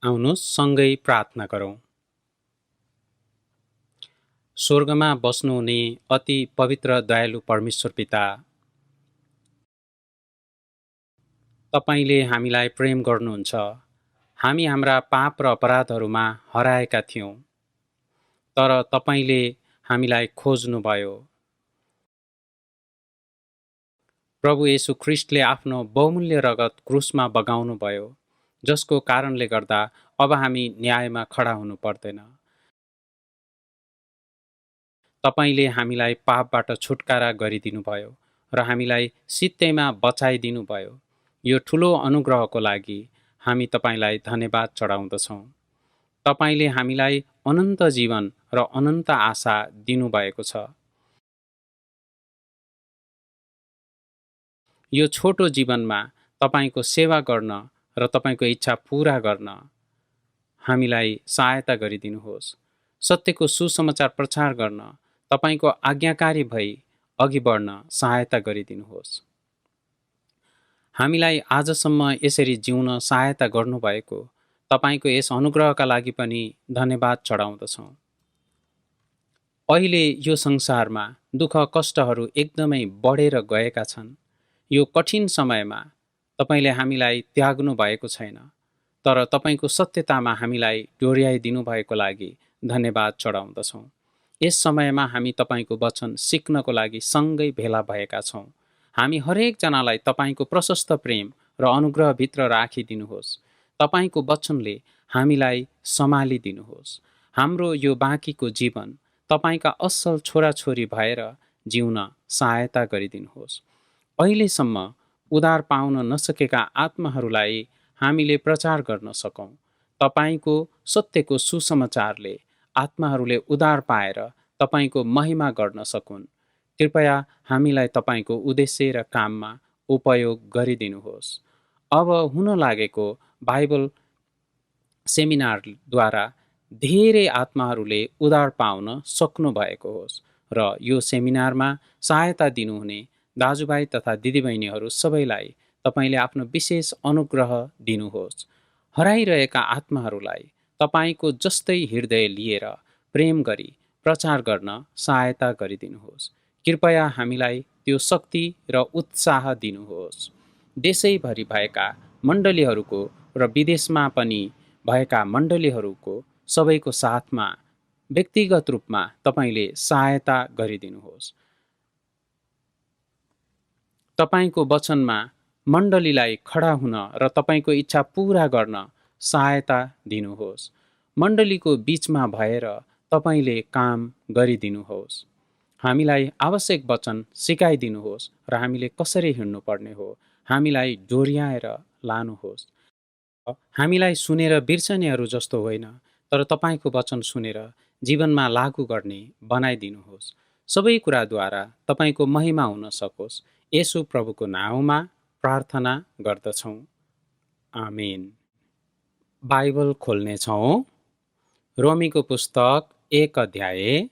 आउनुहोस् सँगै प्रार्थना गरौँ। स्वर्गमा बस्नुहुने अति पवित्र दयालु परमेश्वर पिता, तपाईले हामीलाई प्रेम गर्नुहुन्छ। हामी हाम्रा पाप र अपराधहरूमा हराएका थियौँ, तर तपाईले हामीलाई खोज्नुभयो। प्रभु येशू ख्रिस्टले आफ्नो बहुमूल्य रगत क्रुसमा बगाउनुभयो, जसको कारणले गर्दा अब हामी न्यायमा खडा हुनु पर्दैन। तपाईले हामीलाई पापबाट छुटकारा गरिदिनुभयो र हामीलाई सित्तैमा बचाइदिनुभयो। यो ठुलो अनुग्रहको लागि हामी तपाईलाई धन्यवाद चढाउँदछौँ। तपाईले हामीलाई अनन्त जीवन र अनन्त आशा दिनुभएको छ। यो छोटो जीवनमा तपाईको सेवा गर्न र तपाईको इच्छा पूरा गर्न हामीलाई सहायता गरिदिनुहोस्। सत्यको सुसमाचार प्रचार गर्न तपाईको आज्ञाकारी भई अघि बढ्न सहायता गरिदिनुहोस्। हामीलाई आजसम्म यसरी जिउन सहायता गर्नुभएको तपाईको यस अनुग्रहका लागि पनि धन्यवाद चढाउँदछौँ। अहिले यो संसारमा दुःख कष्टहरू एकदमै बढेर गएका छन्। यो कठिन समयमा तपाईले हामीलाई त्याग्नु भएको छैन, तर तपाईको सत्यतामा हामीलाई डोर्याइदिनु भएको लागि धन्यवाद चढाउँदछौँ। यस समयमा हामी तपाईको वचन सिक्नको लागि सँगै भेला भएका छौँ। हामी हरेकजनालाई तपाईको प्रशस्त प्रेम र अनुग्रहभित्र राखिदिनुहोस्। तपाईको वचनले हामीलाई सम्हालिदिनुहोस्। हाम्रो यो बाँकीको जीवन तपाईका असल छोराछोरी भएर जिउन सहायता गरिदिनुहोस्। अहिलेसम्म उद्धार पाउन नसकेका आत्माहरूलाई हामीले प्रचार गर्न सकौँ। तपाईको सत्यको सुसमाचारले आत्माहरूले उद्धार पाएर तपाईको महिमा गर्न सकुन्। कृपया हामीलाई तपाईको उद्देश्य र काममा उपयोग गरिदिनुहोस्। अब हुन लागेको बाइबल सेमिनारद्वारा धेरै आत्माहरूले उद्धार पाउन सक्नु भएको होस् र यो सेमिनारमा सहायता दिनुहुने दाजुभाइ तथा दिदीबहिनीहरू सबैलाई तपाईले आफ्नो विशेष अनुग्रह दिनुहोस्। हराइरहेका आत्माहरूलाई तपाईको जस्तै हृदय लिएर प्रेम गरी प्रचार गर्न सहायता गरिदिनुहोस्। कृपया हामीलाई त्यो शक्ति र उत्साह दिनुहोस्। देशैभरि भएका मण्डलीहरूको र विदेशमा पनि भएका मण्डलीहरूको सबैको साथमा व्यक्तिगत रूपमा तपाईले सहायता गरिदिनुहोस्। तपाईको वचनमा मण्डलीलाई खडा हुन र तपाईको इच्छा पूरा गर्न सहायता दिनुहोस्। मण्डलीको बीचमा भएर तपाईले काम गरिदिनुहोस्। हामीलाई आवश्यक वचन सिकाइदिनुहोस् र हामीले कसरी हिँड्नुपर्ने हो हामीलाई डोर्याएर लानुहोस्। हामीलाई सुनेर बिर्सनेहरू जस्तो होइन, तर तपाईको वचन सुनेर जीवनमा लागू गर्ने बनाइदिनुहोस्। सबै कुराद्वारा तपाईको महिमा हुन सकोस्। येशू प्रभुको नाउँमा प्रार्थना गर्दछौँ। आमेन। बाइबल खोल्नेछौँ। रोमीको पुस्तक 1 अध्याय।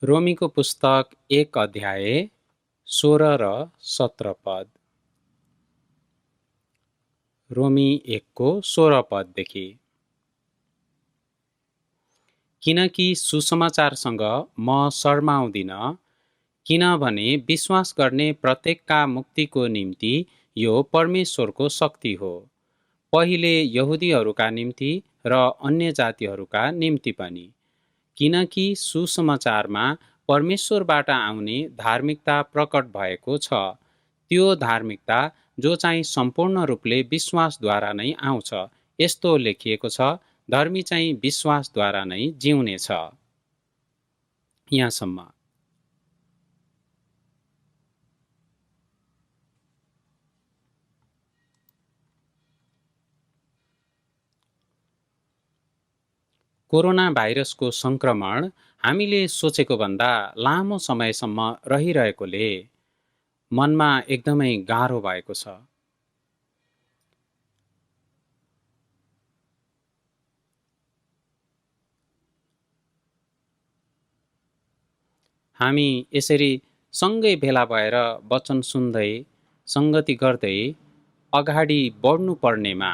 रोमीको पुस्तक 1 अध्याय 16 र 17 पद। रोमी 1 को 16 पददेखि। किनकि सुसमाचारसँग म शर्माउँदिन, किनभने विश्वास गर्ने प्रत्येकका मुक्तिको निम्ति यो परमेश्वरको शक्ति हो, पहिले यहुदीहरूका निम्ति र अन्य जातिहरूका निम्ति पनि। किनकि सुसमाचारमा परमेश्वरबाट आउने धार्मिकता प्रकट भएको छ, त्यो धार्मिकता जो चाहिँ सम्पूर्ण रूपले विश्वासद्वारा नै आउँछ। यस्तो लेखिएको छ, धर्मी चाहिँ विश्वासद्वारा नै जिउनेछ। यहाँसम्म। कोरोना भाइरसको संक्रमण हामीले सोचेको भन्दा लामो समयसम्म रहिरहेकोले मनमा एकदमै गाह्रो भएको छ। हामी यसरी सँगै भेला भएर वचन सुन्दै सङ्गति गर्दै अगाडि बढ्नुपर्नेमा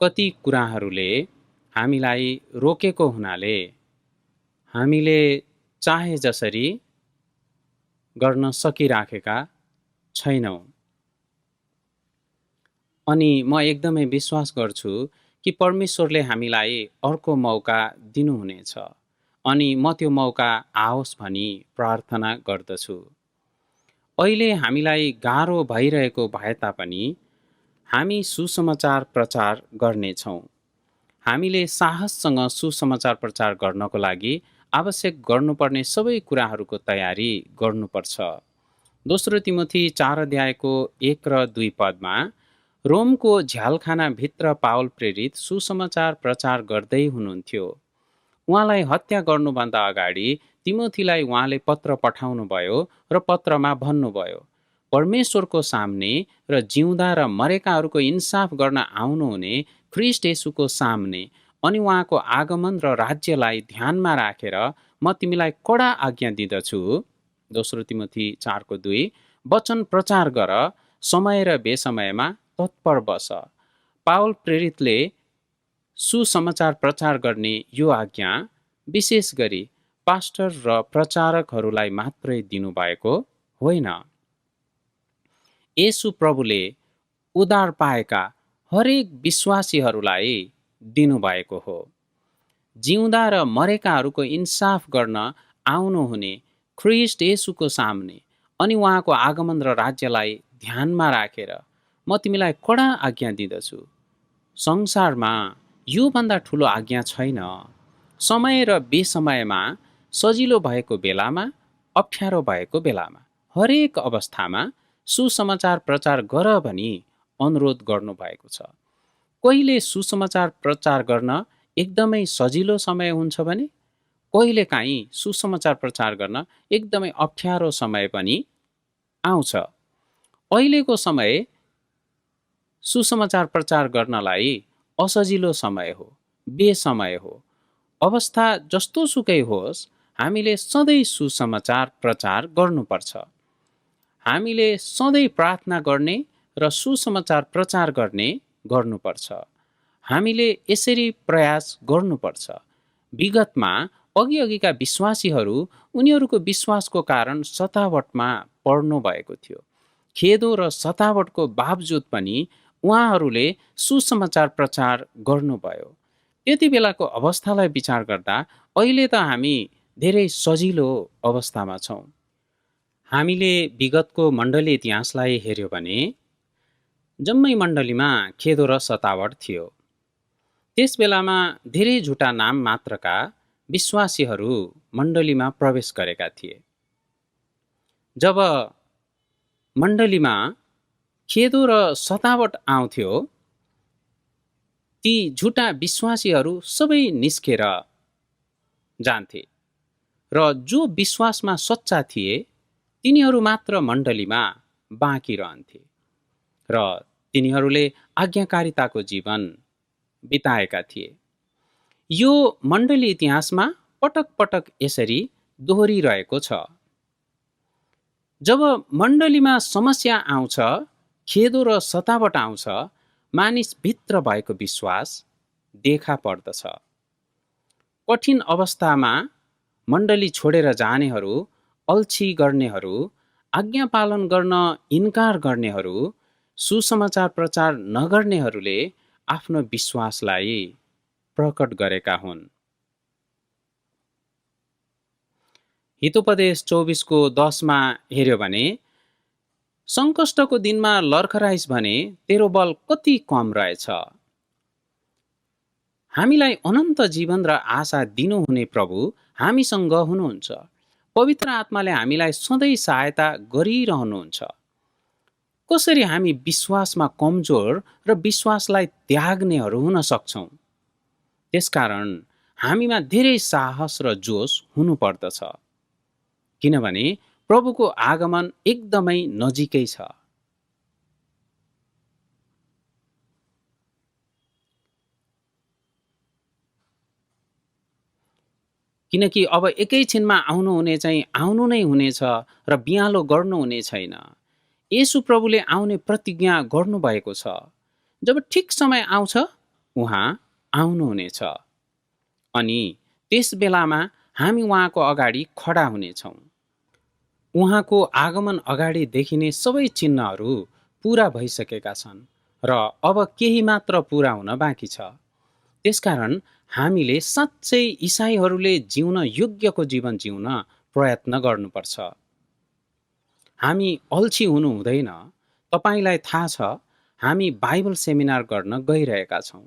कति कुराहरूले हामीलाई रोकेको हुनाले हामीले चाहे जसरी गर्न सकिराखेका छैनौँ। अनि म एकदमै विश्वास गर्छु कि परमेश्वरले हामीलाई अर्को मौका दिनुहुनेछ अनि म त्यो मौका आओस् भनी प्रार्थना गर्दछु। अहिले हामीलाई गाह्रो भइरहेको भए तापनि हामी सुसमाचार प्रचार गर्नेछौँ। हामीले साहससँग सुसमाचार प्रचार गर्नको लागि आवश्यक गर्नुपर्ने सबै कुराहरूको तयारी गर्नुपर्छ। दोस्रो तिमोथी 4 अध्यायको 1 र 2 पदमा रोमको झ्यालखानाभित्र पावल प्रेरित सुसमाचार प्रचार गर्दै हुनुहुन्थ्यो। उहाँलाई हत्या गर्नुभन्दा अगाडि तिमोथीलाई उहाँले पत्र पठाउनुभयो र पत्रमा भन्नुभयो, परमेश्वरको सामने र जिउँदा र मरेकाहरूको इन्साफ गर्न आउनुहुने ख्रीष्ट येशूको सामने अनि उहाँको आगमन र राज्यलाई ध्यानमा राखेर म तिमीलाई कडा आज्ञा दिँदछु। दोस्रो तिमोथी 4:2 वचन प्रचार गर, समय र बेसमयमा तत्पर बस। पावल प्रेरितले सुसमाचार प्रचार गर्ने यो आज्ञा विशेष गरी पास्टर र प्रचारकहरूलाई मात्रै दिनुभएको होइन। येशू प्रभुले उद्धार पाएका हरेक विश्वासीहरूलाई दिनुभएको हो। जिउँदा र मरेकाहरूको इन्साफ गर्न आउनुहुने ख्रीष्ट येशूको सामने अनि उहाँको आगमन र राज्यलाई ध्यानमा राखेर म तिमीलाई कडा आज्ञा दिँदछु। संसारमा योभन्दा ठुलो आज्ञा छैन। समय र बेसमयमा, सजिलो भएको बेलामा, अप्ठ्यारो भएको बेलामा, हरेक अवस्थामा सुसमाचार प्रचार गर भनी अनुरोध गर्नुभएको छ। कहिले सुसमाचार प्रचार गर्न एकदमै सजिलो समय हुन्छ भने कहिले काहीँ सुसमाचार प्रचार गर्न एकदमै अप्ठ्यारो समय पनि आउँछ। अहिलेको समय सुसमाचार प्रचार गर्नलाई असजिलो समय हो, बेसमय हो। अवस्था जस्तो सुकै होस्, हामीले सधैँ सुसमाचार प्रचार गर्नुपर्छ। हामीले सधैँ प्रार्थना गर्ने र सुसमाचार प्रचार गर्नुपर्छ। हामीले यसरी प्रयास गर्नुपर्छ। विगतमा अघिका विश्वासीहरू उनीहरूको विश्वासको कारण सतावटमा पर्नु भएको थियो। खेदो र सतावटको बावजुद पनि उहाँहरूले सुसमाचार प्रचार गर्नुभयो। त्यति बेलाको अवस्थालाई विचार गर्दा अहिले त हामी धेरै सजिलो अवस्थामा छौँ। हामीले विगतको मण्डली इतिहासलाई हेर्यो भने जम्मै मण्डलीमा खेदो र सतावट थियो। त्यस बेलामा धेरै झुटा नाम मात्रका विश्वासीहरू मण्डलीमा प्रवेश गरेका थिए। जब मण्डलीमा खेदो र सतावट आउँथ्यो, ती झुटा विश्वासीहरू सबै निस्केर जान्थे र जो विश्वासमा सच्चा थिए तिनीहरू मात्र मण्डलीमा बाँकी रहन्थे र तिनीहरूले आज्ञाकारिताको जीवन बिताएका थिए। यो मण्डली इतिहासमा पटक पटक यसरी दोहोरिरहेको छ। जब मण्डलीमा समस्या आउँछ, खेदो र सतावट आउँछ, मानिस भित्र भएको विश्वास देखा पर्दछ। कठिन अवस्थामा मण्डली छोडेर जानेहरू, अल्छी गर्नेहरू, आज्ञा पालन गर्न इन्कार गर्नेहरू, सुसमाचार प्रचार नगर्नेहरूले आफ्नो विश्वासलाई प्रकट गरेका हुन्। हितोपदेश 24:10 हेर्यो भने सङ्कष्टको दिनमा लर्खराइस भने तेरो बल कति कम रहेछ। हामीलाई अनन्त जीवन र आशा दिनुहुने प्रभु हामीसँग हुनुहुन्छ। पवित्र आत्माले हामीलाई सधैँ सहायता गरिरहनुहुन्छ। कसरी हामी विश्वासमा कमजोर र विश्वासलाई त्याग्नेहरू हुन सक्छौँ? त्यसकारण हामीमा धेरै साहस र जोस हुनुपर्दछ, किनभने प्रभुको आगमन एकदमै नजिकै छ। किनकि अब एकैछिनमा आउनुहुने चाहिँ आउनु नै हुनेछ र बिहालो गर्नुहुने छैन। येशू प्रभुले आउने प्रतिज्ञा गर्नुभएको छ। जब ठिक समय आउँछ उहाँ आउनुहुनेछ अनि त्यस बेलामा हामी उहाँको अगाडि खडा हुनेछौँ। उहाँको आगमन अगाडि देखिने सबै चिन्हहरू पूरा भइसकेका छन् र अब केही मात्र पूरा हुन बाँकी छ। त्यसकारण हामीले साँच्चै इसाईहरूले जिउन योग्यको जीवन जिउन प्रयत्न गर्नुपर्छ। हामी अल्छी हुनु हुँदैन। तपाईलाई थाहा छ हामी बाइबल सेमिनार गर्न गइरहेका छौँ।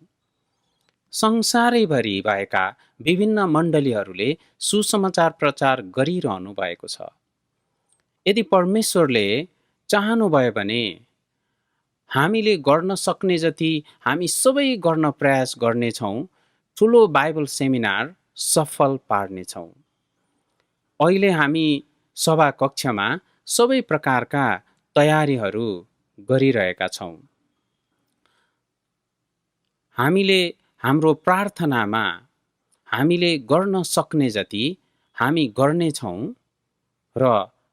संसारैभरि भएका विभिन्न मण्डलीहरूले सुसमाचार प्रचार गरिरहनु भएको छ। यदि परमेश्वरले चाहनुभयो भने हामीले गर्न सक्ने जति हामी सबै गर्न प्रयास गर्नेछौँ। ठुलो बाइबल सेमिनार सफल पार्नेछौँ। अहिले हामी सभा कक्षमा सबै प्रकारका तयारीहरू गरिरहेका छौँ। हामीले हाम्रो प्रार्थनामा हामीले गर्न सक्ने जति हामी गर्नेछौँ र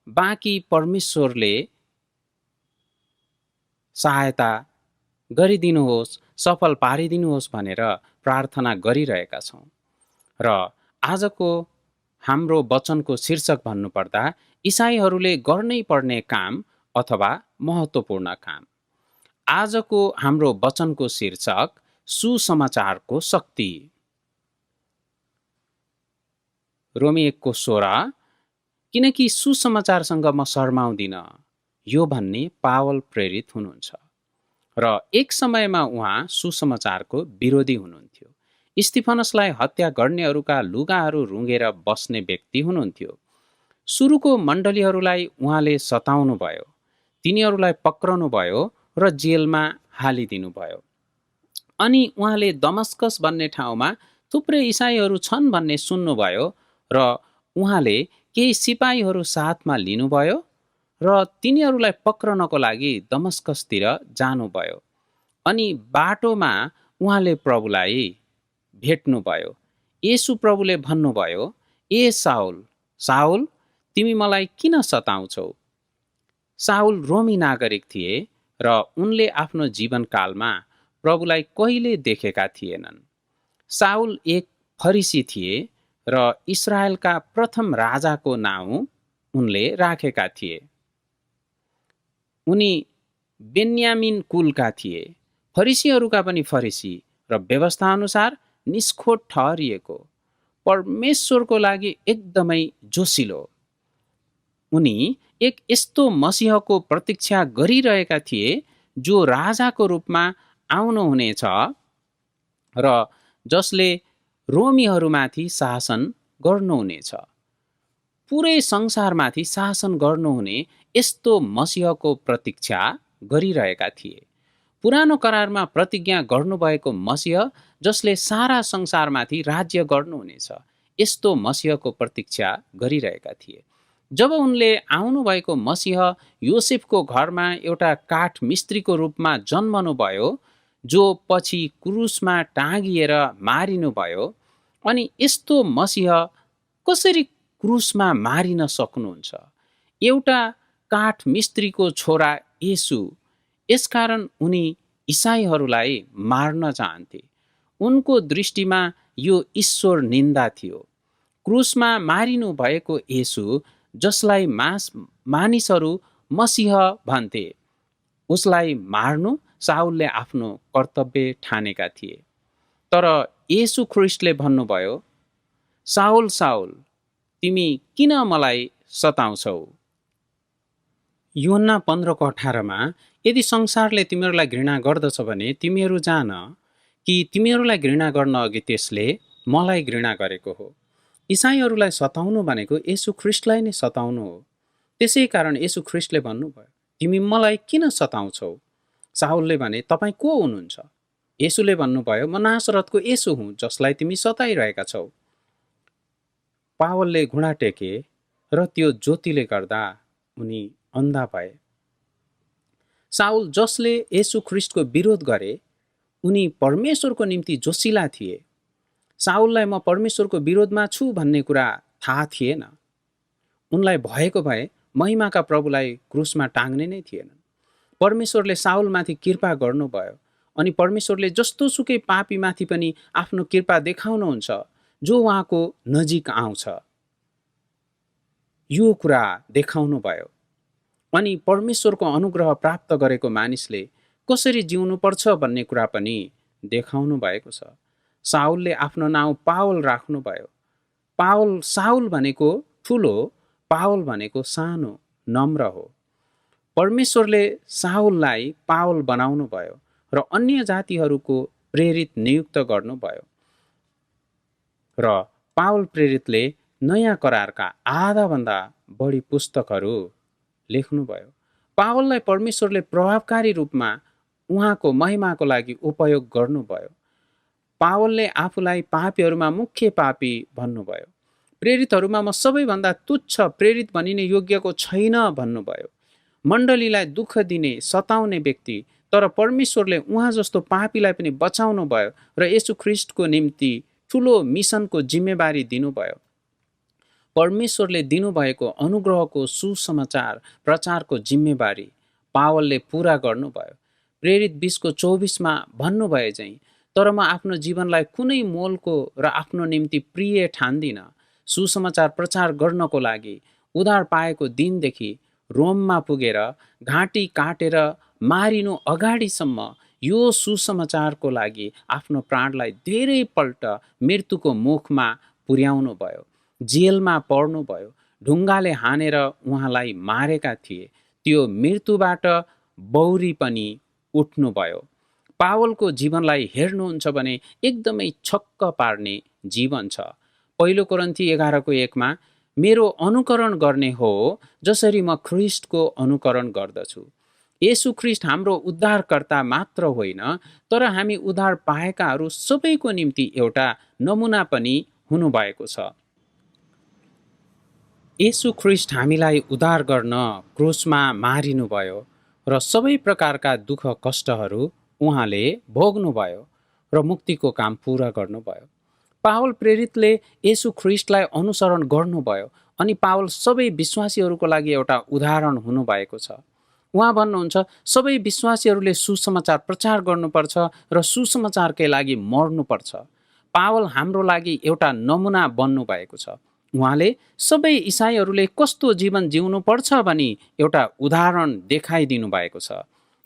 बाँकी परमेश्वरले सहायता गरिदिनुहोस्, सफल पारिदिनुहोस् भनेर प्रार्थना गरिरहेका छौँ। र आजको हाम्रो वचनको शीर्षक भन्नुपर्दा इसाईहरूले गर्नै पर्ने काम अथवा महत्त्वपूर्ण काम। आजको हाम्रो वचनको शीर्षक सुसमाचारको शक्ति। रोमी 1:16 किनकि सुसमाचारसँग म शर्माउँदिन यो भन्ने पावल प्रेरित हुनुहुन्छ र एक समयमा उहाँ सुसमाचारको विरोधी हुनुहुन्थ्यो। स्तिफनसलाई हत्या गर्नेहरूका लुगाहरू रुँगेर बस्ने व्यक्ति हुनुहुन्थ्यो। सुरुको मण्डलीहरूलाई उहाँले सताउनु भयो, तिनीहरूलाई पक्रनु भयो र जेलमा हालिदिनु भयो। अनि उहाँले दमस्कस भन्ने ठाउँमा थुप्रै इसाईहरू छन् भन्ने सुन्नुभयो र उहाँले केही सिपाहीहरू साथमा लिनुभयो र तिनीहरूलाई पक्रनको लागि दमस्कसतिर जानुभयो। अनि बाटोमा उहाँले प्रभुलाई भेट्नुभयो। येशू प्रभुले भन्नुभयो, ए साउल साउल तिमी मलाई किन सताउँछौ? साउल रोमी नागरिक थिए र उनले आफ्नो जीवनकालमा प्रभुलाई कहिले देखेका थिएनन्। साउल एक फरिसी थिए र इस्राएलका प्रथम राजाको नाउँ उनले राखेका थिए। उनी बेन्यामिन कुलका थिए। फरिसीहरूका पनि फरिसी र व्यवस्था अनुसार निष्खोट ठहरिएको, परमेश्वरको लागि एकदमै जोसिलो। उनी एक यस्तो मसीहको प्रतीक्षा गरिरहेका थिए जो राजाको रूपमा आउनुहुनेछ र जसले रोमीहरूमाथि शासन गर्नुहुनेछ। पुरै संसारमाथि शासन गर्नुहुने यस्तो मसीहको प्रतीक्षा गरिरहेका थिए। पुरानो करारमा प्रतिज्ञा गर्नुभएको मसीह जसले सारा संसारमाथि राज्य गर्नुहुनेछ, यस्तो मसीहको प्रतीक्षा गरिरहेका थिए। जब उनले आउनुभएको मसीह योसेफको घरमा एउटा काठ मिस्त्रीको रूपमा जन्मनुभयो, जो पछि क्रुसमा टाँगिएर मारिनुभयो, अनि यस्तो मसीह कसरी क्रुसमा मारिन सक्नुहुन्छ? एउटा काठ मिस्त्रीको छोरा येशू। यसकारण उनी इसाईहरूलाई मार्न चाहन्थे। उनको दृष्टिमा यो ईश्वर निन्दा थियो। क्रुसमा मारिनु भएको येशू जसलाई मानिसहरू मसीह भन्थे, उसलाई मार्नु साउलले आफ्नो कर्तव्य ठानेका थिए। तर येशू ख्रीष्टले भन्नुभयो, साउल साउल तिमी किन मलाई सताउँछौ? यूहन्ना 15:18 यदि संसारले तिमीहरूलाई घृणा गर्दछ भने तिमीहरू जान कि तिमीहरूलाई घृणा गर्न अघि त्यसले मलाई घृणा गरेको हो। इसाईहरूलाई सताउनु भनेको येशू ख्रीष्टलाई नै सताउनु हो। त्यसै कारण येशू ख्रीष्टले भन्नुभयो, तिमी मलाई किन सताउँछौ? साउलले भने, तपाईँ को हुनुहुन्छ? येशूले भन्नुभयो, म नासरतको येशू हुँ जसलाई तिमी सताइरहेका छौ। पावलले घुँडा टेके र त्यो ज्योतिले गर्दा उनी अन्धा भए। साउल जसले येशू ख्रीष्टको विरोध गरे, उनी परमेश्वरको निम्ति जोसिला थिए। साउललाई म परमेश्वरको विरोधमा छु भन्ने कुरा थाहा थिएन। उनलाई भएको भए महिमाका प्रभुलाई क्रुसमा टाङ्ने नै थिएन। परमेश्वरले साउलमाथि कृपा गर्नुभयो अनि परमेश्वरले जस्तो सुकै पापीमाथि पनि आफ्नो कृपा देखाउनुहुन्छ जो उहाँको नजिक आउँछ। यो कुरा देखाउनु भयो अनि परमेश्वरको अनुग्रह प्राप्त गरेको मानिसले कसरी जिउनुपर्छ भन्ने कुरा पनि देखाउनु भएको छ। साउलले आफ्नो नाउँ पावल राख्नुभयो। साउल भनेको ठुलो, पावल भनेको सानो, नम्र हो। परमेश्वरले साउललाई पावल बनाउनु भयो र अन्य जातिहरूको प्रेरित नियुक्त गर्नुभयो र पावल प्रेरितले नयाँ करारका आधाभन्दा बढी पुस्तकहरू लेख्नुभयो। पावललाई परमेश्वरले प्रभावकारी रूपमा उहाँको महिमाको लागि उपयोग गर्नुभयो। पावलले आफूलाई पापीहरूमा मुख्य पापी भन्नुभयो। प्रेरितहरूमा म सबैभन्दा तुच्छ, प्रेरित भनिने योग्यको छैन भन्नुभयो। मण्डलीलाई दुःख दिने, सताउने व्यक्ति, तर परमेश्वरले उहाँ जस्तो पापीलाई पनि बचाउनु भयो र येशू ख्रिस्टको निम्ति ठुलो मिसनको जिम्मेवारी दिनुभयो। परमेश्वरले दिनुभएको अनुग्रहको सुसमाचार प्रचारको जिम्मेवारी पावलले पूरा गर्नुभयो। प्रेरित 20:24 भन्नुभए चाहिँ, तर म आफ्नो जीवनलाई कुनै मोलको र आफ्नो निम्ति प्रिय ठान्दिनँ। सुसमाचार प्रचार गर्नको लागि उद्धार पाएको दिनदेखि रोममा पुगेर घाँटी काटेर मारिनु अगाडिसम्म यो सुसमाचारको लागि आफ्नो प्राणलाई धेरैपल्ट मृत्युको मुखमा पुर्याउनु भयो। जेलमा पर्नुभयो। ढुङ्गाले हानेर उहाँलाई मारेका थिए। त्यो मृत्युबाट बौरी पनि उठ्नुभयो। पावलको जीवनलाई हेर्नुहुन्छ भने एकदमै छक्क पार्ने जीवन छ। 1 कोरिन्थी 11:1 मेरो अनुकरण गर्ने हो जसरी म ख्रिस्टको अनुकरण गर्दछु। येशू ख्रिस्ट हाम्रो उद्धारकर्ता मात्र होइन, तर हामी उद्धार पाएकाहरू सबैको निम्ति एउटा नमुना पनि हुनुभएको छ। येशू ख्रिस्ट हामीलाई उद्धार गर्न क्रुसमा मारिनुभयो र सबै प्रकारका दुःख कष्टहरू उहाँले भोग्नुभयो र मुक्तिको काम पूरा गर्नुभयो। पावल प्रेरितले येशू ख्रिस्टलाई अनुसरण गर्नुभयो अनि पावल सबै विश्वासीहरूको लागि एउटा उदाहरण हुनुभएको छ। उहाँ भन्नुहुन्छ, सबै विश्वासीहरूले सुसमाचार प्रचार गर्नुपर्छ र सुसमाचारकै लागि मर्नुपर्छ। पावल हाम्रो लागि एउटा नमुना बन्नुभएको छ। उहाँले सबै इसाईहरूले कस्तो जीवन जिउनुपर्छ भनी एउटा उदाहरण देखाइदिनु भएको छ।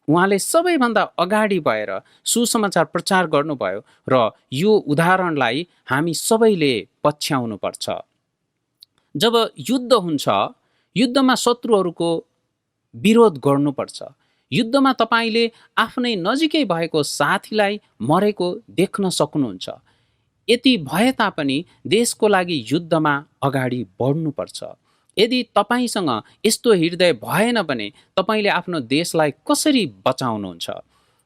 उहाँले सबैभन्दा अगाडि भएर सुसमाचार प्रचार गर्नुभयो र यो उदाहरणलाई हामी सबैले पछ्याउनुपर्छ। जब युद्ध हुन्छ, युद्धमा शत्रुहरूको विरोध गर्नुपर्छ। युद्धमा तपाईले आफ्नै नजिकै भएको साथीलाई मरेको देख्न सक्नुहुन्छ। यति भए तापनि देशको लागि युद्धमा अगाडि बढ्नुपर्छ। यदि तपाईसँग यस्तो हृदय भएन भने तपाईले आफ्नो देशलाई कसरी बचाउनुहुन्छ?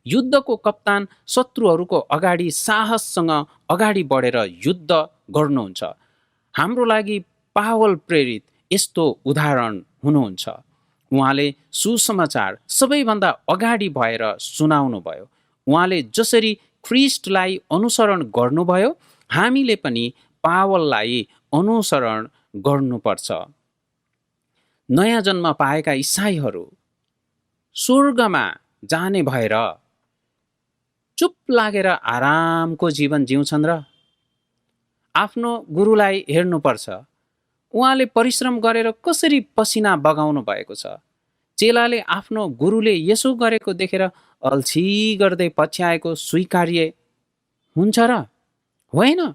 युद्धको कप्तान शत्रुहरूको अगाडि साहससँग अगाडि बढेर युद्ध गर्नुहुन्छ। हाम्रो लागि पावल प्रेरित यस्तो उदाहरण हुनुहुन्छ। उहाँले सुसमाचार सबैभन्दा अगाडि भएर सुनाउनु भयो। उहाँले जसरी ख्रिस्टलाई अनुसरण गर्नुभयो, हामीले पनि पावललाई अनुसरण गर्नुपर्छ। नयाँ जन्म पाएका इसाईहरू स्वर्गमा जाने भएर चुप लागेर आरामको जीवन जिउँछन् र? आफ्नो गुरुलाई हेर्नुपर्छ। उहाँले परिश्रम गरेर कसरी पसिना बगाउनु भएको छ। चेलाले आफ्नो गुरुले यसो गरेको देखेर अल्छी गर्दै पछ्याएको स्वीकार्य हुन्छ र? होइन।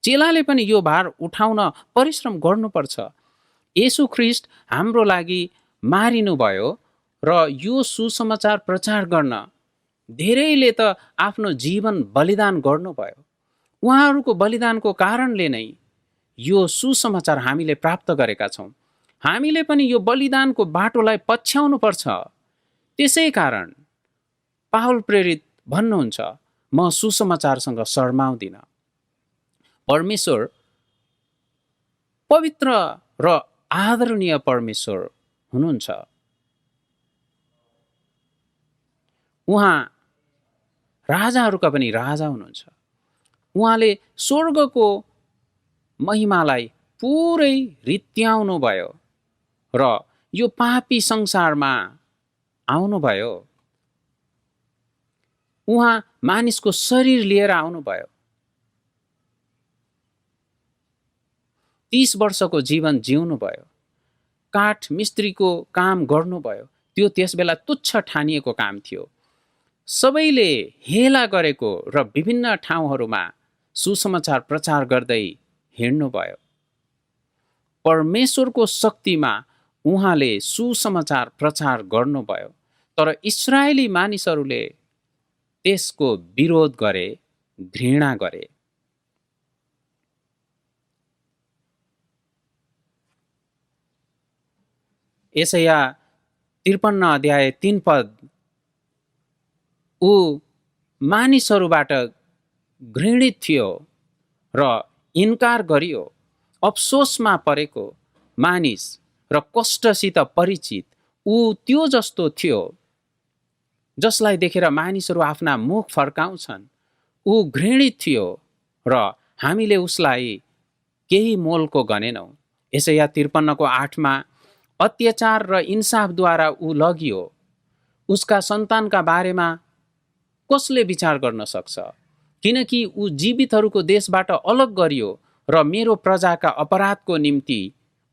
चेलाले पनि यो भार उठाउन परिश्रम गर्नुपर्छ। येशू ख्रिस्ट हाम्रो लागि मारिनुभयो र यो सुसमाचार प्रचार गर्न धेरैले त आफ्नो जीवन बलिदान गर्नुभयो। उहाँहरूको बलिदानको कारणले नै यो सुसमाचार हामीले प्राप्त गरेका छौँ। हामीले पनि यो बलिदानको बाटोलाई पछ्याउनु पर्छ। त्यसै कारण पावल प्रेरित भन्नुहुन्छ, म सुसमाचारसँग शर्माउँदिन। परमेश्वर पवित्र र आदरणीय परमेश्वर हुनुहुन्छ। उहाँ राजाहरूका पनि राजा हुनुहुन्छ। उहाँले स्वर्गको महिमालाई पुरै रित्याउनु भयो र यो पापी संसारमा आउनुभयो। उहाँ मानिसको शरीर लिएर आउनुभयो। 30 वर्षको जीवन जिउनुभयो। काठ मिस्त्रीको काम गर्नुभयो। त्यो त्यसबेला तुच्छ ठानिएको काम थियो। सबैले हेला गरेको र विभिन्न ठाउँहरूमा सुसमाचार प्रचार गर्दै हिँड्नुभयो। परमेश्वरको शक्तिमा उहाँले सुसमाचार प्रचार गर्नुभयो। तर इस्राएली मानिसहरूले त्यसको विरोध गरे, घृणा गरे। यसैया 53 अध्याय 3 पद, ऊ मानिसहरूबाट घृणित थियो र इन्कार गरियो। अफसोसमा परेको मानिस र कष्टसित परिचित ऊ त्यो जस्तो थियो जसलाई देखेर मानिसहरू आफ्ना मुख फर्काउँछन्। ऊ घृणित थियो र हामीले उसलाई केही मोलको गनेनौँ। यसैया 53 को 8 अत्याचार र इन्साफद्वारा ऊ लगियो। उसका सन्तानका बारेमा कसले विचार गर्न सक्छ? किनकि ऊ जीवितहरूको देशबाट अलग गरियो र मेरो प्रजाका अपराधको निम्ति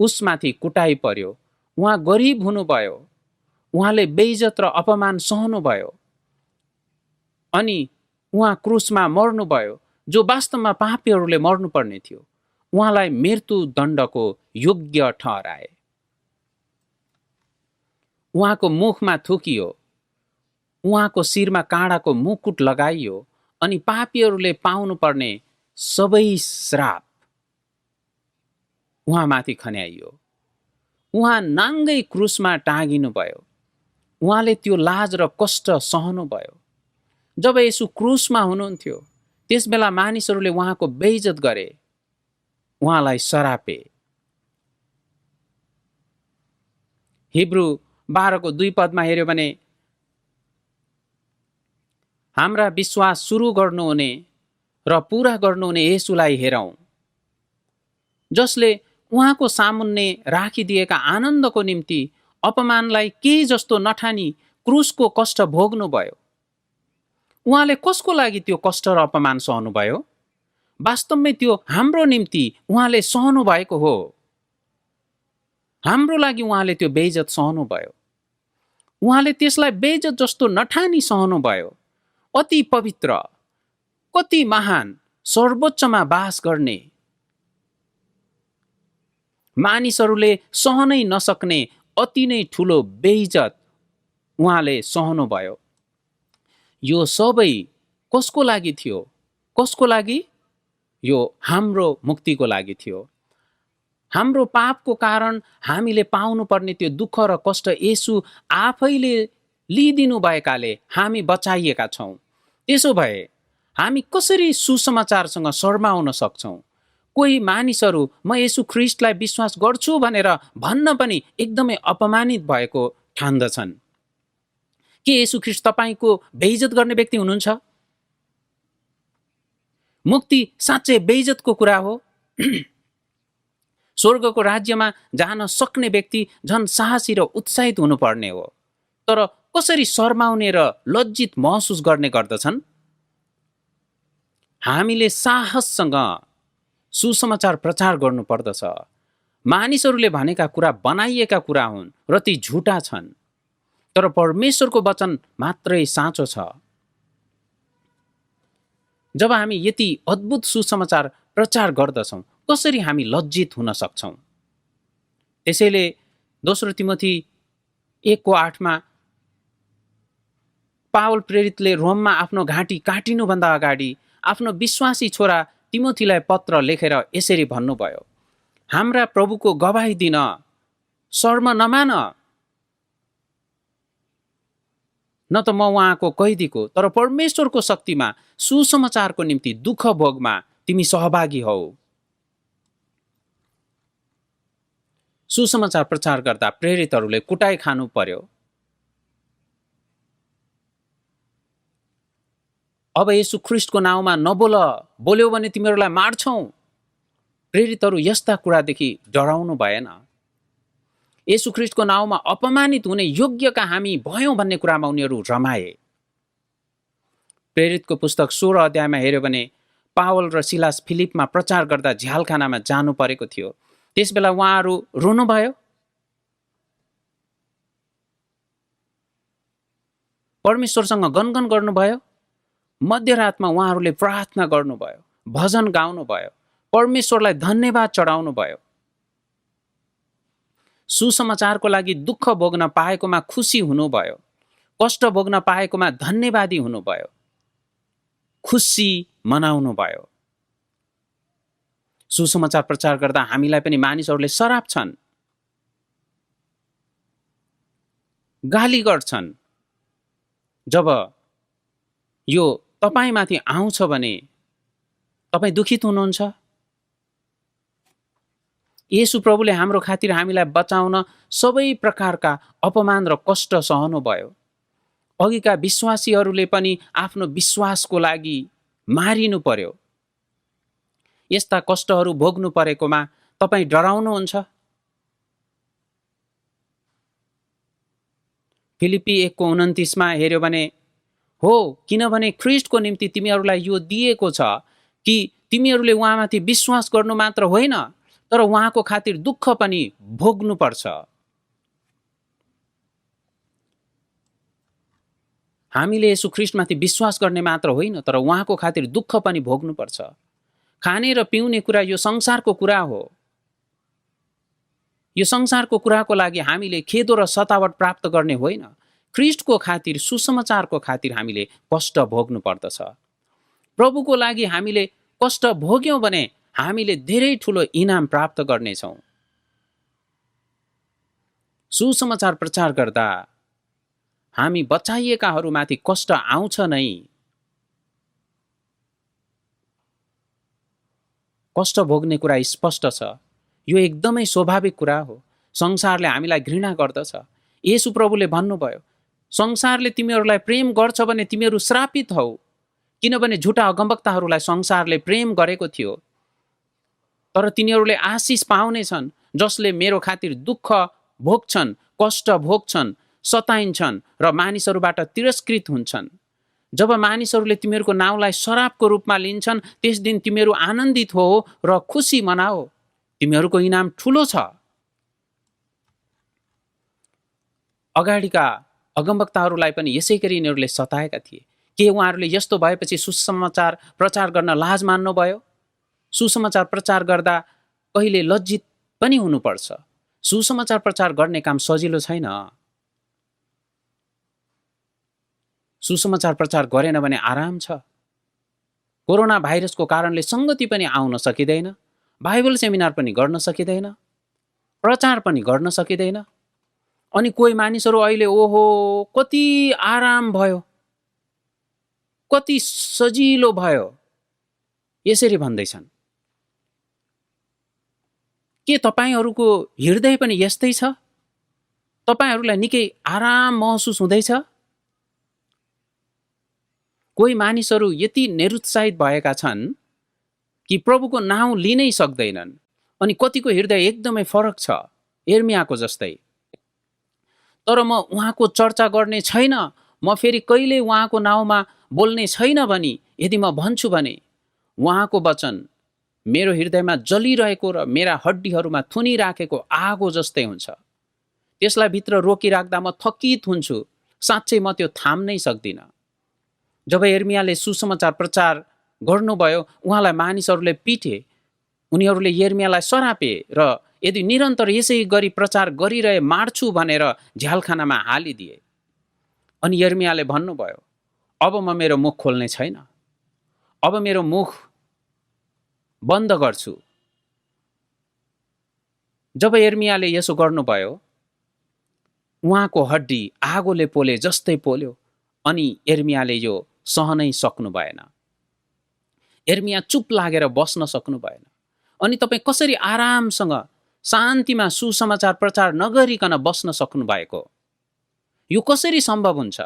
उसमाथि कुटाइ पर्यो। उहाँ गरिब हुनुभयो। उहाँले बेइज्जत र अपमान सहनुभयो अनि उहाँ क्रुसमा मर्नुभयो, जो वास्तवमा पापीहरूले मर्नुपर्ने थियो। उहाँलाई मृत्यु दण्डको योग्य ठहराए। उहाँको मुखमा थुकियो, उहाँको शिरमा काँडाको मुकुट लगाइयो अनि पापीहरूले पाउनुपर्ने सबै श्राप उहाँमाथि खन्याइयो। उहाँ नाङ्गै क्रुसमा टाँगिनुभयो। उहाँले त्यो लाज र कष्ट सहनुभयो। जब यसु क्रुसमा हुनुहुन्थ्यो त्यसबेला मानिसहरूले उहाँको बेइज्जत गरे, उहाँलाई सरापे। हिब्रू 12 को 2 पदमा हेर्यो भने हाम्रा विश्वास सुरु गर्नुहुने र पूरा गर्नुहुने येशूलाई हेरौँ, जसले उहाँको सामुन्ने राखिदिएका आनन्दको निम्ति अपमानलाई केही जस्तो नठानी क्रुसको कष्ट भोग्नुभयो। उहाँले कसको लागि त्यो कष्ट र अपमान सहनुभयो? वास्तवमै त्यो हाम्रो निम्ति उहाँले सहनु भएको हो। हाम्रो लागि उहाँले त्यो बेइज्जत सहनुभयो। उहाँले त्यसलाई बेइज्जत जस्तो नठानी सहनुभयो। अति पवित्र, कति महान, सर्वोच्चमा बास गर्ने, मानिसहरूले सहनै नसक्ने अति नै ठुलो बेइज्जत उहाँले सहनुभयो। यो सबै कसको लागि थियो? कसको लागि? यो हाम्रो मुक्तिको लागि थियो। हाम्रो पापको कारण हामीले पाउनुपर्ने त्यो दुःख र कष्ट येशू आफैले लिइदिनु भएकाले हामी बचाइएका छौँ। त्यसो भए हामी कसरी सुसमाचारसँग शर्माउन सक्छौँ? कोही मानिसहरू म येशू ख्रिस्टलाई विश्वास गर्छु भनेर भन्न पनि एकदमै अपमानित भएको ठान्दछन्। के येशू ख्रिस्ट तपाईको बेइज्जत गर्ने व्यक्ति हुनुहुन्छ? मुक्ति साँच्चै बेइज्जतको कुरा हो। स्वर्गको राज्यमा जान सक्ने व्यक्ति झन् साहसी र उत्साहित हुनुपर्ने हो। तर कसरी शर्माउने र लज्जित महसुस गर्ने गर्दछन्? हामीले साहससँग सुसमाचार प्रचार गर्नुपर्दछ। मानिसहरूले भनेका कुरा बनाइएका कुरा हुन् र ती झुटा छन्, तर परमेश्वरको वचन मात्रै साँचो छ। जब हामी यति अद्भुत सुसमाचार प्रचार गर्दछौँ, कसरी हामी लज्जित हुन सक्छौँ? त्यसैले दोस्रो तिमोथी 1 को 8 पावल प्रेरितले रोममा आफ्नो घाँटी काटिनुभन्दा अगाडि आफ्नो विश्वासी छोरा तिमोथीलाई पत्र लेखेर यसरी भन्नुभयो, हाम्रा प्रभुको गवाही दिन शर्म नमान। न त म उहाँको कैदीको, तर परमेश्वरको शक्तिमा सुसमाचारको निम्ति दुःख भोगमा तिमी सहभागी हौ। सुसमाचार प्रचार गर्दा प्रेरितहरूले कुटाइ खानु पर्यो, अब येशू ख्रीष्टको नाउँमा नबोल, बोल्यो भने तिमीहरूलाई मार्छौँ। प्रेरितहरू यस्ता कुरादेखि डराउनु भएन। येशू ख्रीष्टको नाउँमा अपमानित हुने योग्यका हामी भयौँ भन्ने कुरामा उनीहरू रमाए। प्रेरितको पुस्तक 16 अध्यायमा हेऱ्यो भने पावल र सिलास फिलिपमा प्रचार गर्दा झ्यालखानामा जानु परेको थियो। त्यसबेला उहाँहरू रोनुभयो, परमेश्वरसँग गनगन गर्नुभयो। मध्यरातमा उहाँहरूले प्रार्थना गर्नुभयो, भजन गाउनुभयो, परमेश्वरलाई धन्यवाद चढाउनु भयो। सुसमाचारको लागि दुःख भोग्न पाएकोमा खुसी हुनुभयो, कष्ट भोग्न पाएकोमा धन्यवादी हुनुभयो, खुसी मनाउनु भयो। सुसमाचार प्रचार गर्दा हामीलाई पनि मानिसहरूले सराप्छन्, गाली गर्छन्। जब यो तपाईमाथि आउँछ भने तपाईँ दुखित हुनुहुन्छ। येशू प्रभुले हाम्रो खातिर हामीलाई बचाउन सबै प्रकारका अपमान र कष्ट सहनुभयो। अघिका विश्वासीहरूले पनि आफ्नो विश्वासको लागि मारिनु पर्यो। यस्ता कष्टहरू भोग्नु परेकोमा तपाईँ डराउनुहुन्छ? फिलिप्पी 1:29 हेर्यो भने हो, किनभने ख्रीष्टको निम्ति तिमीहरूलाई यो दिएको छ कि तिमीहरूले उहाँमाथि विश्वास गर्नु मात्र होइन, तर उहाँको खातिर दुःख पनि भोग्नुपर्छ। हामीले येशू ख्रीष्टमाथि विश्वास गर्ने मात्र होइन, तर उहाँको खातिर दुःख पनि भोग्नुपर्छ। खाने र पिउने कुरा यो संसारको कुरा हो। यो संसारको कुराको लागि हामीले खेदो र सतावट प्राप्त गर्ने होइन। ख्रीष्टको खातिर, सुसमाचारको खातिर हामीले कष्ट भोग्नु पर्दछ। प्रभुको लागि हामीले कष्ट भोग्यौँ भने हामीले धेरै ठुलो इनाम प्राप्त गर्नेछौँ। सुसमाचार प्रचार गर्दा हामी बचाइएकाहरूमाथि कष्ट आउँछ नै। कष्ट भोग्ने कुरा स्पष्ट छ। यो एकदमै स्वाभाविक कुरा हो। संसारले हामीलाई घृणा गर्दछ। येशू प्रभुले भन्नुभयो, संसारले तिमीहरूलाई प्रेम गर्छ भने तिमीहरू श्रापित हौ, किनभने झुटा अगमवक्ताहरूलाई संसारले प्रेम गरेको थियो। तर तिनीहरूले आशिष पाउनेछन् जसले मेरो खातिर दुःख भोग्छन्, कष्ट भोग्छन्, सताइन्छन् र मानिसहरूबाट तिरस्कृत हुन्छन्। जब मानिसहरूले तिमीहरूको नाउँलाई शराबको रूपमा लिन्छन्, त्यस दिन तिमीहरू आनन्दित हो र खुसी मनाओ, तिमीहरूको इनाम ठुलो छ। अगाडिका अगमवक्ताहरूलाई पनि यसै गरी यिनीहरूले सताएका थिए। के उहाँहरूले यस्तो भएपछि सुसमाचार प्रचार गर्न लाज मान्नुभयो? सुसमाचार प्रचार गर्दा कहिले लज्जित पनि हुनुपर्छ। सुसमाचार प्रचार गर्ने काम सजिलो छैन। सुसमाचार प्रचार गरेन भने आराम छ। कोरोना भाइरसको कारणले संगति पनि आउन सकिँदैन, बाइबल सेमिनार पनि गर्न सकिँदैन, प्रचार पनि गर्न सकिँदैन। अनि कोही मानिसहरू अहिले ओहो कति आराम भयो, कति सजिलो भयो, यसरी भन्दैछन्। के तपाईहरूको हृदय पनि यस्तै छ? तपाईहरूलाई निकै आराम महसुस हुँदैछ? कोही मानिसहरू यति निरुत्साहित भएका छन् कि प्रभुको नाउँ लिनै सक्दैनन्। अनि कतिको हृदय एकदमै फरक छ, यिर्मियाको जस्तै। तर म उहाँको चर्चा गर्ने छैन, म फेरि कहिले उहाँको नाउँमा बोल्ने छैन भनी यदि म भन्छु भने उहाँको वचन मेरो हृदयमा जलिरहेको र मेरा हड्डीहरूमा थुनिराखेको आगो जस्तै हुन्छ। त्यसलाई भित्र रोकिराख्दा म थकित हुन्छु, साँच्चै म त्यो थाम्नै सक्दिनँ। जब यिर्मियाले सुसमाचार प्रचार गर्नुभयो, उहाँलाई मानिसहरूले पिटे, उनीहरूले यिर्मियालाई सरापे र यदि निरन्तर यसै गरी प्रचार गरिरहे मार्छु भनेर झ्यालखानामा हालिदिए। अनि यिर्मियाले भन्नुभयो, अब म मेरो मुख खोल्ने छैन, अब मेरो मुख बन्द गर्छु। जब यिर्मियाले यसो गर्नुभयो, उहाँको हड्डी आगोले पोले जस्तै पोल्यो। अनि यिर्मियाले यो सहनै सक्नु भएन। यिर्मिया चुप लागेर बस्न सक्नु भएन। अनि तपाईँ कसरी आरामसँग शान्तिमा सुसमाचार प्रचार नगरिकन बस्न सक्नु भएको? यो कसरी सम्भव हुन्छ?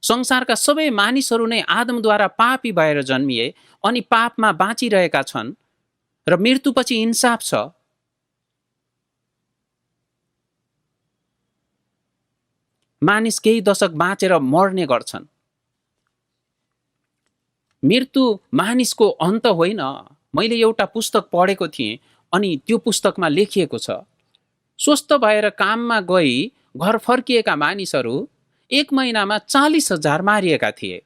संसारका सबै मानिसहरू नै आदमद्वारा पापी भएर जन्मिए अनि पापमा बाँचिरहेका छन् र मृत्युपछि इन्साफ छ। मानिस केही दशक बाँचेर मर्ने गर्छन्। मृत्यु मानिसको अन्त होइन। मैले एउटा पुस्तक पढेको थिएँ अनि त्यो पुस्तकमा लेखिएको छ, स्वस्थ भएर काममा गई घर फर्किएका मानिसहरू 1 महिनामा 40,000 मारिएका थिए।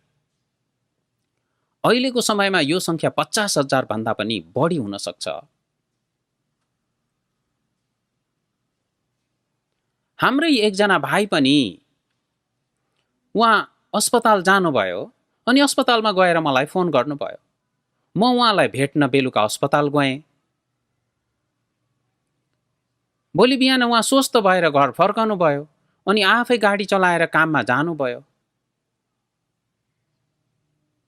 अहिलेको समयमा यो संख्या 50,000 भन्दा पनि बढी हुन सक्छ। हाम्रै एकजना भाइ पनि उहाँ अस्पताल जानुभयो अनि अस्पतालमा गएर मलाई फोन गर्नुभयो। म उहाँलाई भेट्न बेलुका अस्पताल गएँ। भोलि बिहान उहाँ स्वस्थ भएर घर फर्कनु भयो अनि आफै गाडी चलाएर काममा जानुभयो।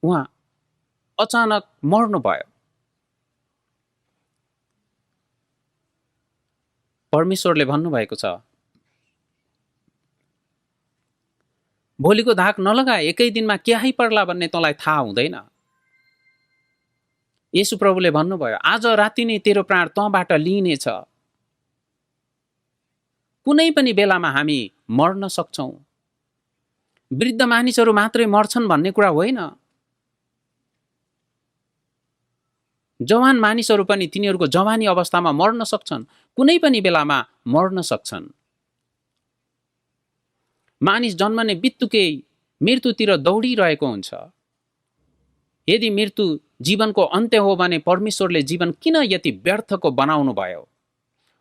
उहाँ अचानक मर्नुभयो। परमेश्वरले भन्नुभएको छ, भोलिको धाक नलगा, एकै दिनमा केही पर्ला भन्ने तँलाई थाहा हुँदैन। येशू प्रभुले भन्नुभयो, आज राति नै तेरो प्राण तँबाट लिइनेछ। कुनै पनि बेलामा हामी मर्न सक्छौं। वृद्ध मानिसहरू मात्रै मर्छन् भन्ने कुरा होइन। जवान मानिसहरू पनि तिनीहरूको जवानी अवस्थामा मर्न सक्छन्, कुनै पनि बेलामा मर्न सक्छन्। मानिस जन्मने बित्तिकै मृत्युतिर दौडिरहेको हुन्छ। यदि मृत्यु जीवनको अन्त्य हो भने परमेश्वरले जीवन किन यति व्यर्थको बनाउनु भयो?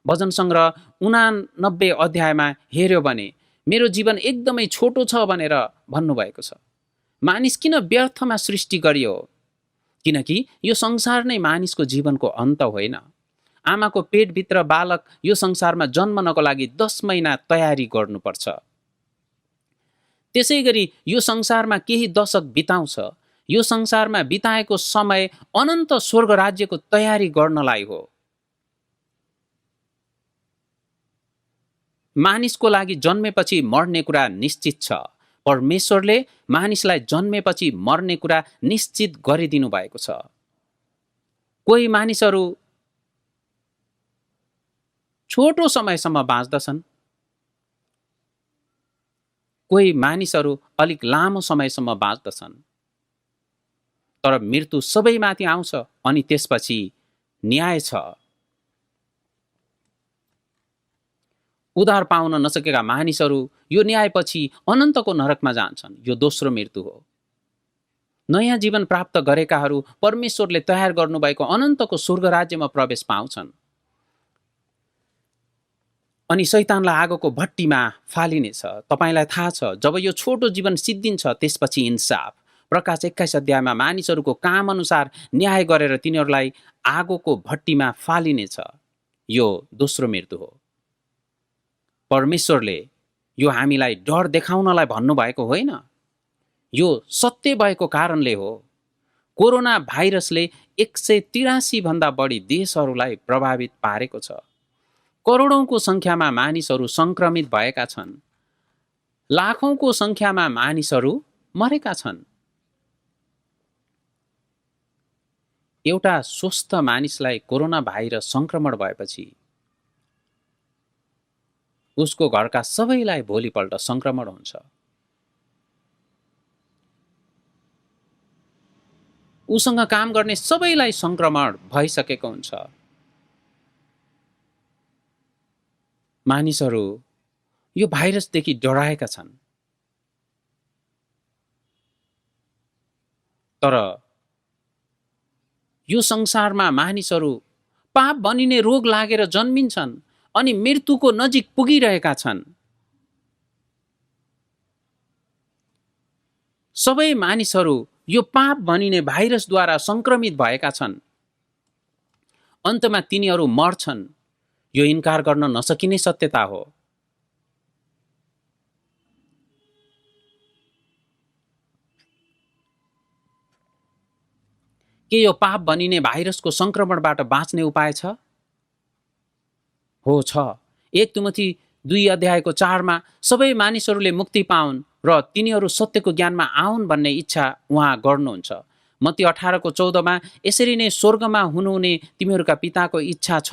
भजन सङ्ग्रह 89 अध्यायमा हेर्यो भने मेरो जीवन एकदमै छोटो छ भनेर भन्नुभएको छ। मानिस किन व्यर्थमा सृष्टि गरियो? किनकि यो संसार नै मानिसको जीवनको अन्त होइन। आमाको पेटभित्र बालक यो संसारमा जन्मनको लागि 10 महिना तयारी गर्नुपर्छ। त्यसै गरी यो संसारमा केही दशक बिताउँछ। यो संसारमा बिताएको समय अनन्त स्वर्ग राज्यको तयारी गर्नलाई हो। मानिसको लागि जन्मेपछि मर्ने कुरा निश्चित छ। परमेश्वरले मानिसलाई जन्मेपछि मर्ने कुरा निश्चित गरिदिनु भएको छ। कोही मानिसहरू छोटो समयसम्म बाँच्दछन्, कोही मानिसहरू अलिक लामो समयसम्म बाँच्दछन्। तर मृत्यु सबैमाथि आउँछ अनि त्यसपछि न्याय छ। उद्धार पाउन नसकेका मानिसहरू यो न्यायपछि अनन्तको नरकमा जान्छन्। यो दोस्रो मृत्यु हो। नयाँ जीवन प्राप्त गरेकाहरू परमेश्वरले तयार गर्नुभएको अनन्तको स्वर्ग राज्यमा प्रवेश पाउँछन् अनि शैतानलाई आगोको भट्टीमा फालिनेछ। तपाईलाई थाहा छ, जब यो छोटो जीवन सिद्धिन्छ त्यसपछि इन्साफ। प्रकाश 21 अध्यायमा मानिसहरूको काम अनुसार न्याय गरेर तिनीहरूलाई आगोको भट्टीमा फालिनेछ। यो दोस्रो मृत्यु हो। परमेश्वरले यो हामीलाई डर देखाउनलाई भन्नुभएको होइन, यो सत्य भएको कारणले हो। कोरोना भाइरसले 183 भन्दा बढी देशहरूलाई प्रभावित पारेको छ। करोडौंको संख्यामा मानिसहरू संक्रमित भएका छन्। लाखौंको संख्यामा मानिसहरू मरेका छन्। एउटा स्वस्थ मानिसलाई कोरोना भाइरस संक्रमण भएपछि उसको घरका सबैलाई भोलिपल्ट संक्रमण हुन्छ। उसँग काम गर्ने सबैलाई संक्रमण भइसकेको हुन्छ। मानिसहरू यो भाइरसदेखि डराएका छन्। तर यो संसारमा मानिसहरू पाप बनिने रोग लागेर जन्मिन्छन् अनि मृत्युको नजिक पुगिरहेका छन्। सबै मानिसहरू यो पाप बनिने भाइरसद्वारा संक्रमित भएका छन्। अन्तमा तिनीहरू मर्छन्। यो इन्कार गर्न नसकिने सत्यता हो। के यो पाप बनिने भाइरसको संक्रमणबाट बाँच्ने उपाय छ? हो, छ। 1 तिमोथी 2 अध्यायको 4 मा सबै मानिसहरूले मुक्ति पाउन् र तिनीहरू सत्यको ज्ञानमा आउन् भन्ने इच्छा उहाँ गर्नुहुन्छ। मत्ती 18:14 यसरी नै स्वर्गमा हुनुहुने तिमीहरूका पिताको इच्छा छ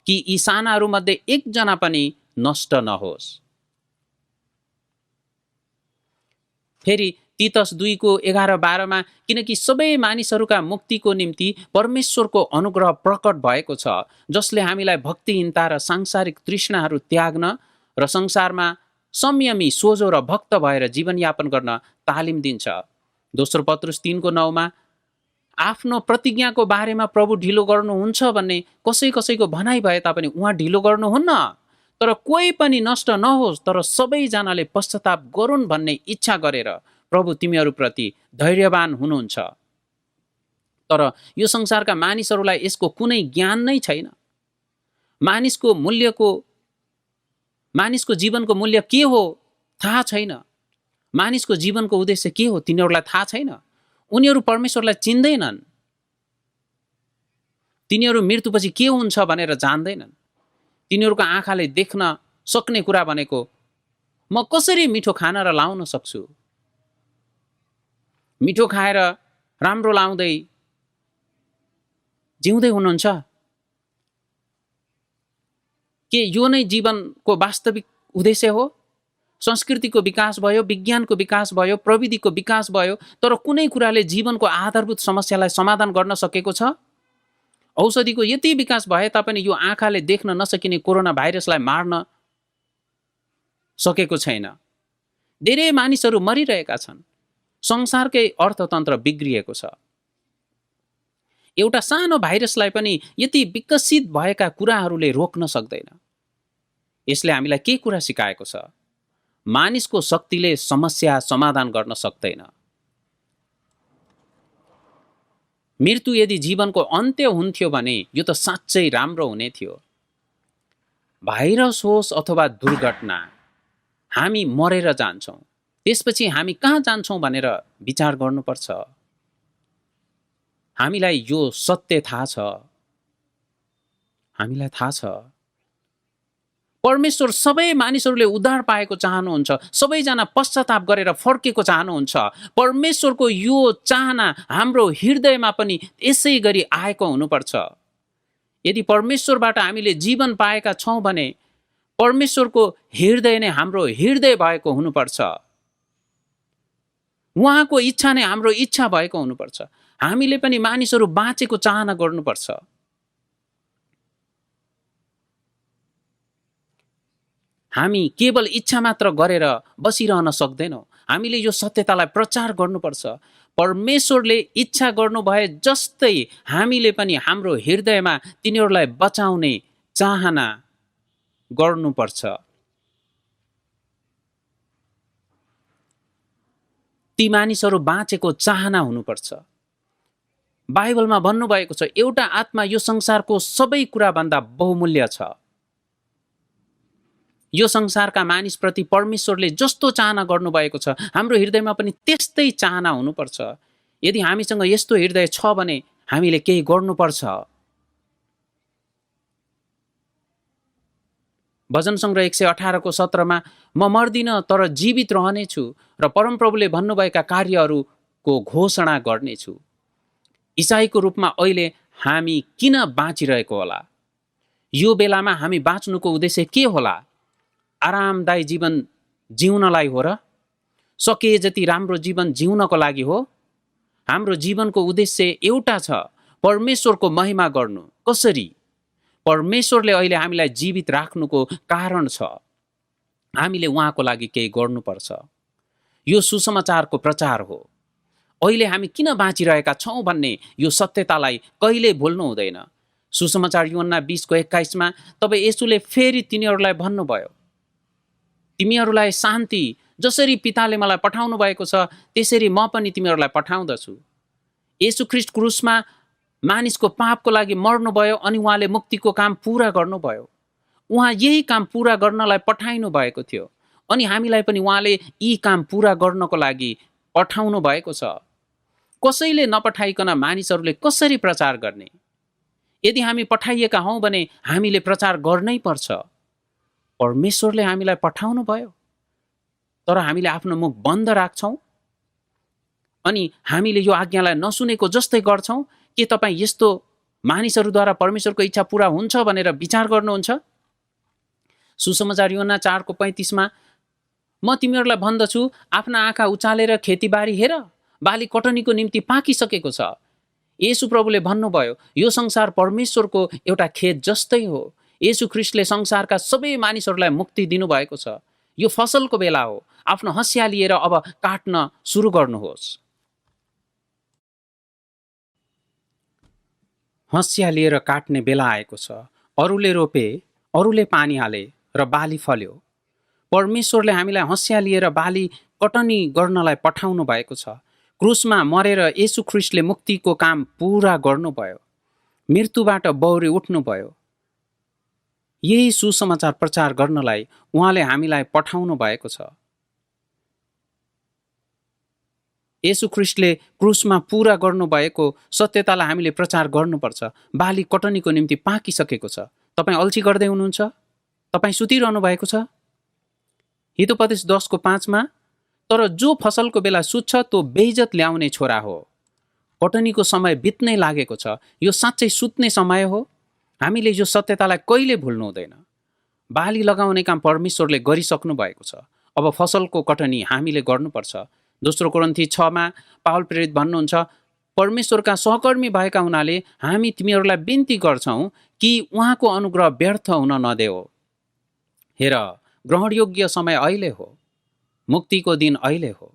कि यी सानाहरूमध्ये एकजना पनि नष्ट नहोस्। फेरि तीतस 2:11-12 किनकि सबै मानिसहरूका मुक्तिको निम्ति परमेश्वरको अनुग्रह प्रकट भएको छ, जसले हामीलाई भक्तिहीनता र सांसारिक तृष्णाहरू त्याग्न र संसारमा संयमी, सोझो र भक्त भएर जीवनयापन गर्न तालिम दिन्छ। दोस्रो पत्रुस 3:9 आफ्नो प्रतिज्ञाको बारेमा प्रभु ढिलो गर्नुहुन्छ भन्ने कसैको भनाइ भए तापनि उहाँ ढिलो गर्नुहुन्न, तर कोही पनि नष्ट नहोस् तर सबैजनाले पश्चाताप गरून् भन्ने इच्छा गरेर प्रभु तिमीहरूप्रति धैर्यवान हुनुहुन्छ। तर यो संसारका मानिसहरूलाई यसको कुनै ज्ञान नै छैन। मानिसको जीवनको मूल्य के हो थाहा छैन। मानिसको जीवनको उद्देश्य के हो तिनीहरूलाई थाहा छैन। उनीहरू परमेश्वरलाई चिन्दैनन्। तिनीहरू मृत्युपछि के हुन्छ भनेर जान्दैनन्। तिनीहरूको आँखाले देख्न सक्ने कुरा भनेको म कसरी मिठो खान र लाउन सक्छु, मिठो खाएर राम्रो लाउँदै जिउँदै हुनुहुन्छ। के यो नै जीवनको वास्तविक उद्देश्य हो? संस्कृतिको विकास भयो, विज्ञानको विकास भयो, प्रविधिको विकास भयो, तर कुनै कुराले जीवनको आधारभूत समस्यालाई समाधान गर्न सकेको छ? औषधिको यति विकास भए तापनि यो आँखाले देख्न नसकिने कोरोना भाइरसलाई मार्न सकेको छैन। धेरै मानिसहरू मरिरहेका छन्। संसारकै अर्थतन्त्र बिग्रिएको छ। एउटा सानो भाइरसलाई पनि यति विकसित भएका कुराहरूले रोक्न सक्दैन। यसले हामीलाई के कुरा सिकाएको छ? मानिसको शक्तिले समस्या समाधान गर्न सक्दैन। मृत्यु यदि जीवनको अन्त्य हुन्थ्यो भने यो त साँच्चै राम्रो हुने थियो। भाइरस होस् अथवा दुर्घटना, हामी मरेर जान्छौँ। त्यसपछि हामी कहाँ जान्छौँ भनेर विचार गर्नुपर्छ। हामीलाई यो सत्य थाहा छ। हामीलाई थाहा छ परमेश्वर सबै मानिसहरूले उद्धार पाएको चाहनुहुन्छ। सबैजना पश्चाताप गरेर फर्केको चाहनुहुन्छ। परमेश्वरको यो चाहना हाम्रो हृदयमा पनि यसै गरी आएको हुनुपर्छ। यदि परमेश्वरबाट हामीले जीवन पाएका छौँ भने परमेश्वरको हृदय नै हाम्रो हृदय भएको हुनुपर्छ। उहाँको इच्छा नै हाम्रो इच्छा भएको हुनुपर्छ। हामीले पनि मानिसहरू बाँचेको चाहना गर्नुपर्छ। हामी केवल इच्छा मात्र गरेर बसिरहन सक्दैनौँ। हामीले यो सत्यतालाई प्रचार गर्नुपर्छ। परमेश्वरले इच्छा गर्नुभए जस्तै हामीले पनि हाम्रो हृदयमा तिनीहरूलाई बचाउने चाहना गर्नुपर्छ। ती मानिसहरू बाँचेको चाहना हुनुपर्छ। बाइबलमा भन्नुभएको छ एउटा आत्मा यो संसारको सबै कुराभन्दा बहुमूल्य छ। यो संसारका मानिसप्रति परमेश्वरले जस्तो चाहना गर्नुभएको छ हाम्रो हृदयमा पनि त्यस्तै चाहना हुनुपर्छ। यदि हामीसँग यस्तो हृदय छ भने हामीले केही गर्नुपर्छ। भजन सङ्ग्रह 118:17 म मर्दिन तर जीवित रहनेछु र परमप्रभुले भन्नुभएका कार्यहरूको घोषणा गर्नेछु। इसाईको रूपमा अहिले हामी किन बाँचिरहेको होला? यो बेलामा हामी बाँच्नुको उद्देश्य के होला? आरामदायी जीवन जिउनलाई हो र? सके जति राम्रो जीवन जिउनको लागि हो? हाम्रो जीवनको उद्देश्य एउटा छ, परमेश्वरको महिमा गर्नु। कसरी? परमेश्वरले अहिले हामीलाई जीवित राख्नुको कारण छ। हामीले उहाँको लागि केही गर्नुपर्छ। यो सुसमाचारको प्रचार हो। अहिले हामी किन बाँचिरहेका छौँ भन्ने यो सत्यतालाई कहिल्यै भुल्नु हुँदैन। सुसमाचार यूहन्ना 20:21 तब येशूले फेरि तिनीहरूलाई भन्नुभयो, तिमीहरूलाई शान्ति, जसरी पिताले मलाई पठाउनु भएको छ त्यसरी म पनि तिमीहरूलाई पठाउँदछु। येशू ख्रीष्ट क्रुसमा मानिसको पापको लागि मर्नुभयो अनि उहाँले मुक्तिको काम पूरा गर्नुभयो। उहाँ यही काम पूरा गर्नलाई पठाइनु भएको थियो अनि हामीलाई पनि उहाँले यी काम पूरा गर्नको लागि पठाउनु भएको छ। कसैले नपठाइकन मानिसहरूले कसरी प्रचार गर्ने? यदि हामी पठाइएका हौँ भने हामीले प्रचार गर्नै पर्छ। परमेश्वरले हामीलाई पठाउनु भयो। तर हामीले आफ्नो मुख बन्द राख्छौँ अनि हामीले यो आज्ञालाई नसुनेको जस्तै गर्छौँ। के तपाईँ यस्तो मानिसहरूद्वारा परमेश्वरको इच्छा पूरा हुन्छ भनेर विचार गर्नुहुन्छ? सुसमाचार यूहन्ना 4:35 म तिमीहरूलाई भन्दछु, आफ्ना आँखा उचालेर खेतीबारी हेर, बाली कटनीको निम्ति पाकिसकेको छ। येशू प्रभुले भन्नुभयो, यो संसार परमेश्वरको एउटा खेत जस्तै हो। येशू ख्रीष्टले संसारका सबै मानिसहरूलाई मुक्ति दिनुभएको छ। यो फसलको बेला हो। आफ्नो हँसिया लिएर अब काट्न सुरु गर्नुहोस्। हँसिया लिएर काट्ने बेला आएको छ। अरूले रोपे, अरूले पानी हाले र बाली फल्यो। परमेश्वरले हामीलाई हँसिया लिएर बाली कटनी गर्नलाई पठाउनु भएको छ। क्रुसमा मरेर येशू ख्रीष्टले मुक्तिको काम पूरा गर्नुभयो। मृत्युबाट बौरी उठ्नुभयो। यही सुसमाचार प्रचार गर्नलाई उहाँले हामीलाई पठाउनु भएको छ। येशू ख्रीष्टले क्रुसमा पूरा गर्नुभएको सत्यतालाई हामीले प्रचार गर्नुपर्छ। बाली कटनीको निम्ति पाकिसकेको छ। तपाईँ अल्छी गर्दै हुनुहुन्छ? तपाईँ सुतिरहनु भएको छ? हितोपदेश 10:5 तर जो फसलको बेला सुत्छ त्यो बेइज्जत ल्याउने छोरा हो। कटनीको समय बित्नै लागेको छ। यो साँच्चै सुत्ने समय हो। हामीले यो सत्यतालाई कहिले भुल्नु हुँदैन। बाली लगाउने काम परमेश्वरले गरिसक्नु भएको छ। अब फसलको कटनी हामीले गर्नुपर्छ। दोस्रो कोरिन्थी 6 पावल प्रेरित भन्नुहुन्छ, परमेश्वरका सहकर्मी भएका हुनाले हामी तिमीहरूलाई बिन्ती गर्छौँ कि उहाँको अनुग्रह व्यर्थ हुन नदेऊ। हेर, ग्रहणयोग्य समय अहिले हो। मुक्तिको दिन अहिले हो।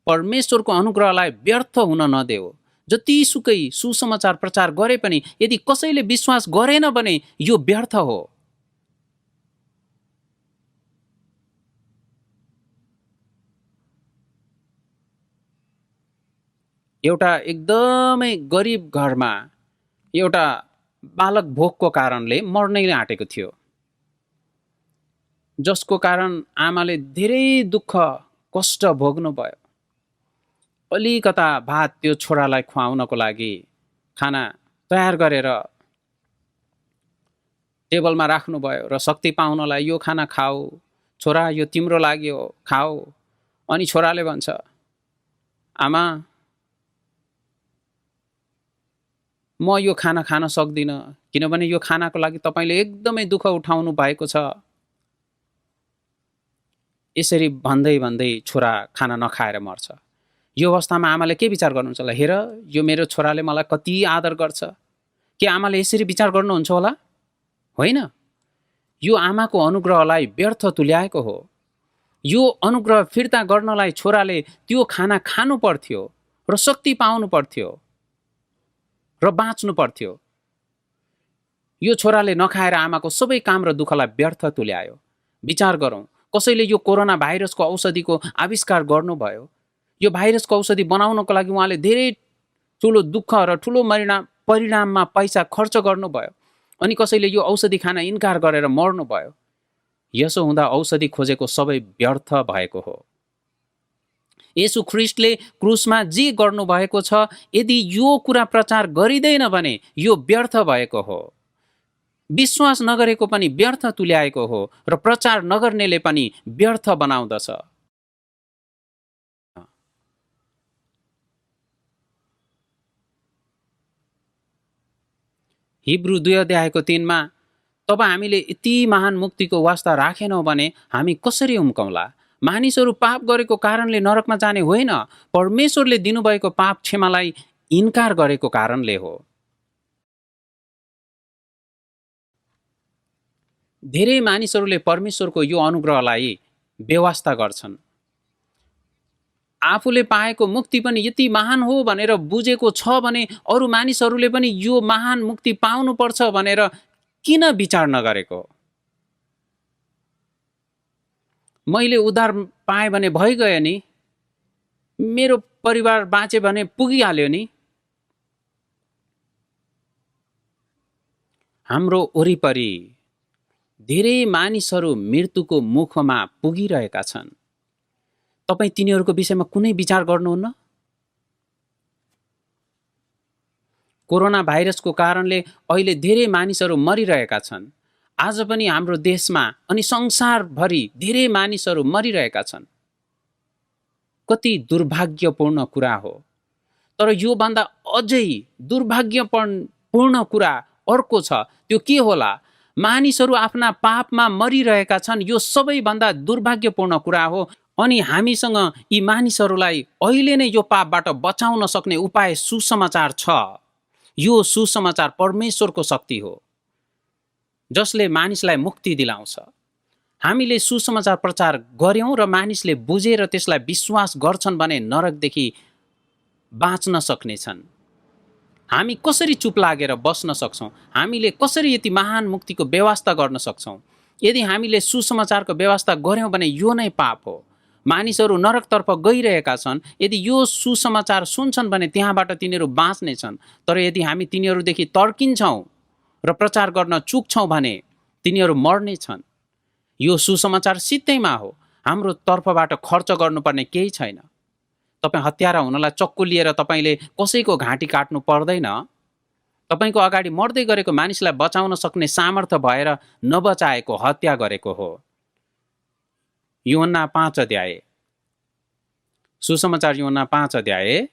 परमेश्वरको अनुग्रहलाई व्यर्थ हुन नदेऊ। जतिसुकै सुसमाचार प्रचार गरे पनि यदि कसैले विश्वास गरेन भने यो व्यर्थ हो। एउटा एकदमै गरिब घरमा एउटा बालक भोकको कारणले मर्नै आँटेको थियो, जसको कारण आमाले धेरै दुःख कष्ट भोग्नुभयो। अलिकता भात त्यो छोरालाई खुवाउनको लागि खाना तयार गरेर टेबलमा राख्नुभयो र शक्ति पाउनलाई यो खाना खाऊ, छोरा यो तिम्रो लागि हो, खाऊ। अनि छोराले भन्छ, आमा म यो खाना खान सक्दिनँ, किनभने यो खानाको लागि तपाईँले एकदमै दुःख उठाउनु भएको छ। यसरी भन्दै भन्दै छोरा खाना नखाएर मर्छ। यो अवस्थामा आमाले के विचार गर्नुहुन्छ होला? हेर, यो मेरो छोराले मलाई कति आदर गर्छ। के आमाले यसरी विचार गर्नुहुन्छ होला? होइन। यो आमाको अनुग्रहलाई व्यर्थ तुल्याएको हो। यो अनुग्रह फिर्ता गर्नलाई छोराले त्यो खाना खानु पर्थ्यो र शक्ति पाउनु पर्थ्यो र बाँच्नु पर्थ्यो। यो छोराले नखाएर आमाको सबै काम र दुःखलाई व्यर्थ तुल्यायो। विचार गरौँ, कसैले यो कोरोना भाइरसको औषधिको आविष्कार गर्नुभयो। यो भाइरसको औषधि बनाउनको लागि उहाँले धेरै ठुलो दुःख र ठुलो परिणाममा पैसा खर्च गर्नुभयो। अनि कसैले यो औषधि खान इन्कार गरेर मर्नुभयो। यसो हुँदा औषधि खोजेको सबै व्यर्थ भएको हो। येशू ख्रीष्टले क्रुसमा जे गर्नुभएको छ, यदि यो कुरा प्रचार गरिँदैन भने यो व्यर्थ भएको हो। विश्वास नगरेको पनि व्यर्थ तुल्याएको हो र प्रचार नगर्नेले पनि व्यर्थ बनाउँदछ। हिब्रू 2:3 तब हामीले यति महान मुक्तिको वास्ता राखेनौँ भने हामी कसरी उम्कौँला? मानिसहरू पाप गरेको कारणले नरकमा जाने होइन, परमेश्वरले दिनुभएको पाप क्षमालाई इन्कार गरेको कारणले हो। धेरै मानिसहरूले परमेश्वरको यो अनुग्रहलाई बेवास्ता गर्छन्। आफूले पाएको मुक्ति पनि यति महान हो भनेर बुझेको छ भने अरू मानिसहरूले पनि यो महान मुक्ति पाउनुपर्छ भनेर किन विचार नगरेको? मैले उद्धार पाएँ भने भइगयो नि, मेरो परिवार बाँचे भने पुगिहाल्यो नि। हाम्रो वरिपरि धेरै मानिसहरू मृत्युको मुखमा पुगिरहेका छन्। तपाईँ तिनीहरूको विषयमा कुनै विचार गर्नुहुन्न? कोरोना भाइरसको कारणले अहिले धेरै मानिसहरू मरिरहेका छन्। आज पनि हाम्रो देशमा अनि संसारभरि धेरै मानिसहरू मरिरहेका छन्। कति दुर्भाग्यपूर्ण कुरा हो। तर योभन्दा अझै दुर्भाग्यपूर्ण कुरा अर्को छ। त्यो के होला? मानिसहरू आफ्ना पापमा मरिरहेका छन्। यो सबैभन्दा दुर्भाग्यपूर्ण कुरा हो। अनि हामीसँग यी मानिसहरूलाई अहिले नै यो पापबाट बचाउन सक्ने उपाय सुसमाचार छ। यो सुसमाचार परमेश्वरको शक्ति हो जसले मानिसलाई मुक्ति दिलाउँछ। हामीले सुसमाचार प्रचार गर्यौं र मानिसले बुझेर त्यसलाई विश्वास गर्छन् भने नरकदेखि बाँच्न सक्नेछन्। हामी कसरी चुप लागेर बस्न सक्छौं? हामीले कसरी यति महान मुक्तिको व्यवस्था गर्न सक्छौं? यदि हामीले सुसमाचारको व्यवस्था गर्यौं भने यो नै पाप हो। मानिसहरू नरकतर्फ गइरहेका छन्। यदि यो सुसमाचार सुन्छन् भने त्यहाँबाट तिनीहरू बाँच्नेछन्। तर यदि हामी तिनीहरूदेखि तर्किन्छौं र प्रचार गर्न चुक्छौं भने तिनीहरू मर्नेछन्। यो सुसमाचार सित्तैमा हो। हाम्रो तर्फबाट खर्च गर्नुपर्ने केही छैन। तपाईँ हत्यारा हुनलाई चक्कु लिएर तपाईँले कसैको घाँटी काट्नु पर्दैन। तपाईँको अगाडि मर्दै गरेको मानिसलाई बचाउन सक्ने सामर्थ्य भएर नबचाएको हत्या गरेको हो। यूहन्ना 5 अध्याय, सुसमाचार यूहन्ना 5 अध्याय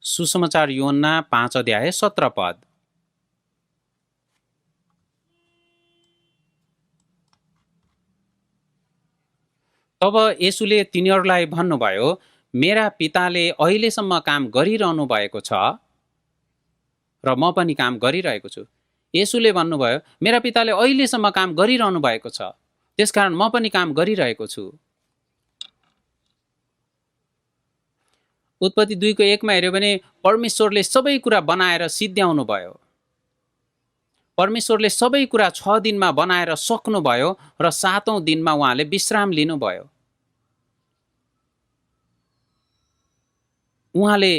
सुसमाचार यूहन्ना 5 अध्याय 17 पद। तब येशूले तिनीहरूलाई भन्नुभयो, मेरा पिताले अहिलेसम्म काम गरिरहनु भएको छ र म पनि काम गरिरहेको छु। येशूले भन्नुभयो, मेरा पिताले अहिलेसम्म काम गरिरहनु भएको छ, त्यसकारण म पनि काम गरिरहेको छु। उत्पत्ति 2 को 1 मा हेर्यो भने परमेश्वरले सबै कुरा बनाएर सिद्ध्याउनु भयो। परमेश्वरले सबै कुरा 6 दिनमा बनाएर सक्नुभयो र 7औं दिनमा उहाँले विश्राम लिनुभयो। उहाँले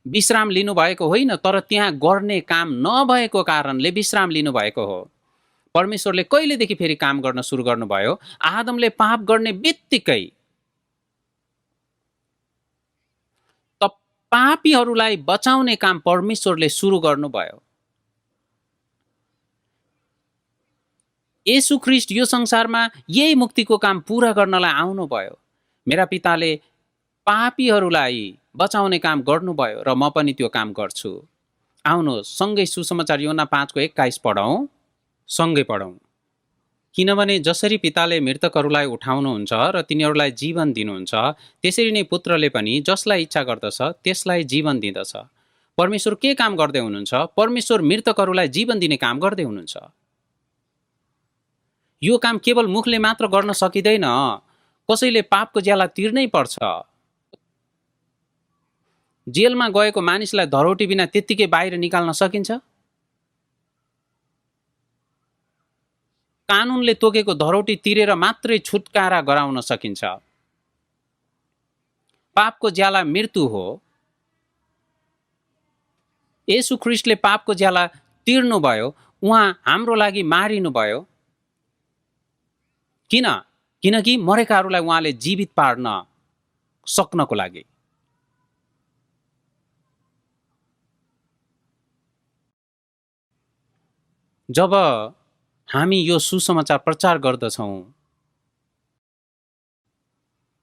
विश्राम लिनुभएको होइन, तर त्यहाँ गर्ने काम नभएको कारणले विश्राम लिनुभएको हो। परमेश्वरले कहिलेदेखि फेरि काम गर्न सुरु गर्नुभयो? आदमले पाप गर्ने बित्तिकै पापीहरूलाई बचाउने काम परमेश्वरले सुरु गर्नुभयो। येशू ख्रीष्ट यो संसारमा यही मुक्तिको काम पूरा गर्नलाई आउनुभयो। मेरा पिताले पापीहरूलाई बचाउने काम गर्नुभयो र म पनि त्यो काम गर्छु। आउनुहोस् सँगै सुसमाचार यूहन्ना 5 को 21 पढौं। सँगै पढौं। किनभने जसरी पिताले मृतकहरूलाई उठाउनुहुन्छ र तिनीहरूलाई जीवन दिनुहुन्छ, त्यसरी नै पुत्रले पनि जसलाई इच्छा गर्दछ त्यसलाई जीवन दिँदछ। परमेश्वर के काम गर्दै हुनुहुन्छ? परमेश्वर मृतकहरूलाई जीवन दिने काम गर्दै हुनुहुन्छ। यो काम केवल मुखले मात्र गर्न सकिँदैन। कसैले पापको ज्याला तिर्नै पर्छ। जेलमा गएको मानिसलाई धरोटी बिना त्यत्तिकै बाहिर निकाल्न सकिन्छ? कानुनले तोकेको धरोटी तिरेर मात्रै छुटकारा गराउन सकिन्छ। पापको ज्याला मृत्यु हो। येशू ख्रीष्टले पापको ज्याला तिर्नुभयो। उहाँ हाम्रो लागि मारिनुभयो। किन? किनकि मरेकाहरूलाई उहाँले जीवित पार्न सक्नको लागि। जब हामी यो सुसमाचार प्रचार गर्दछौं,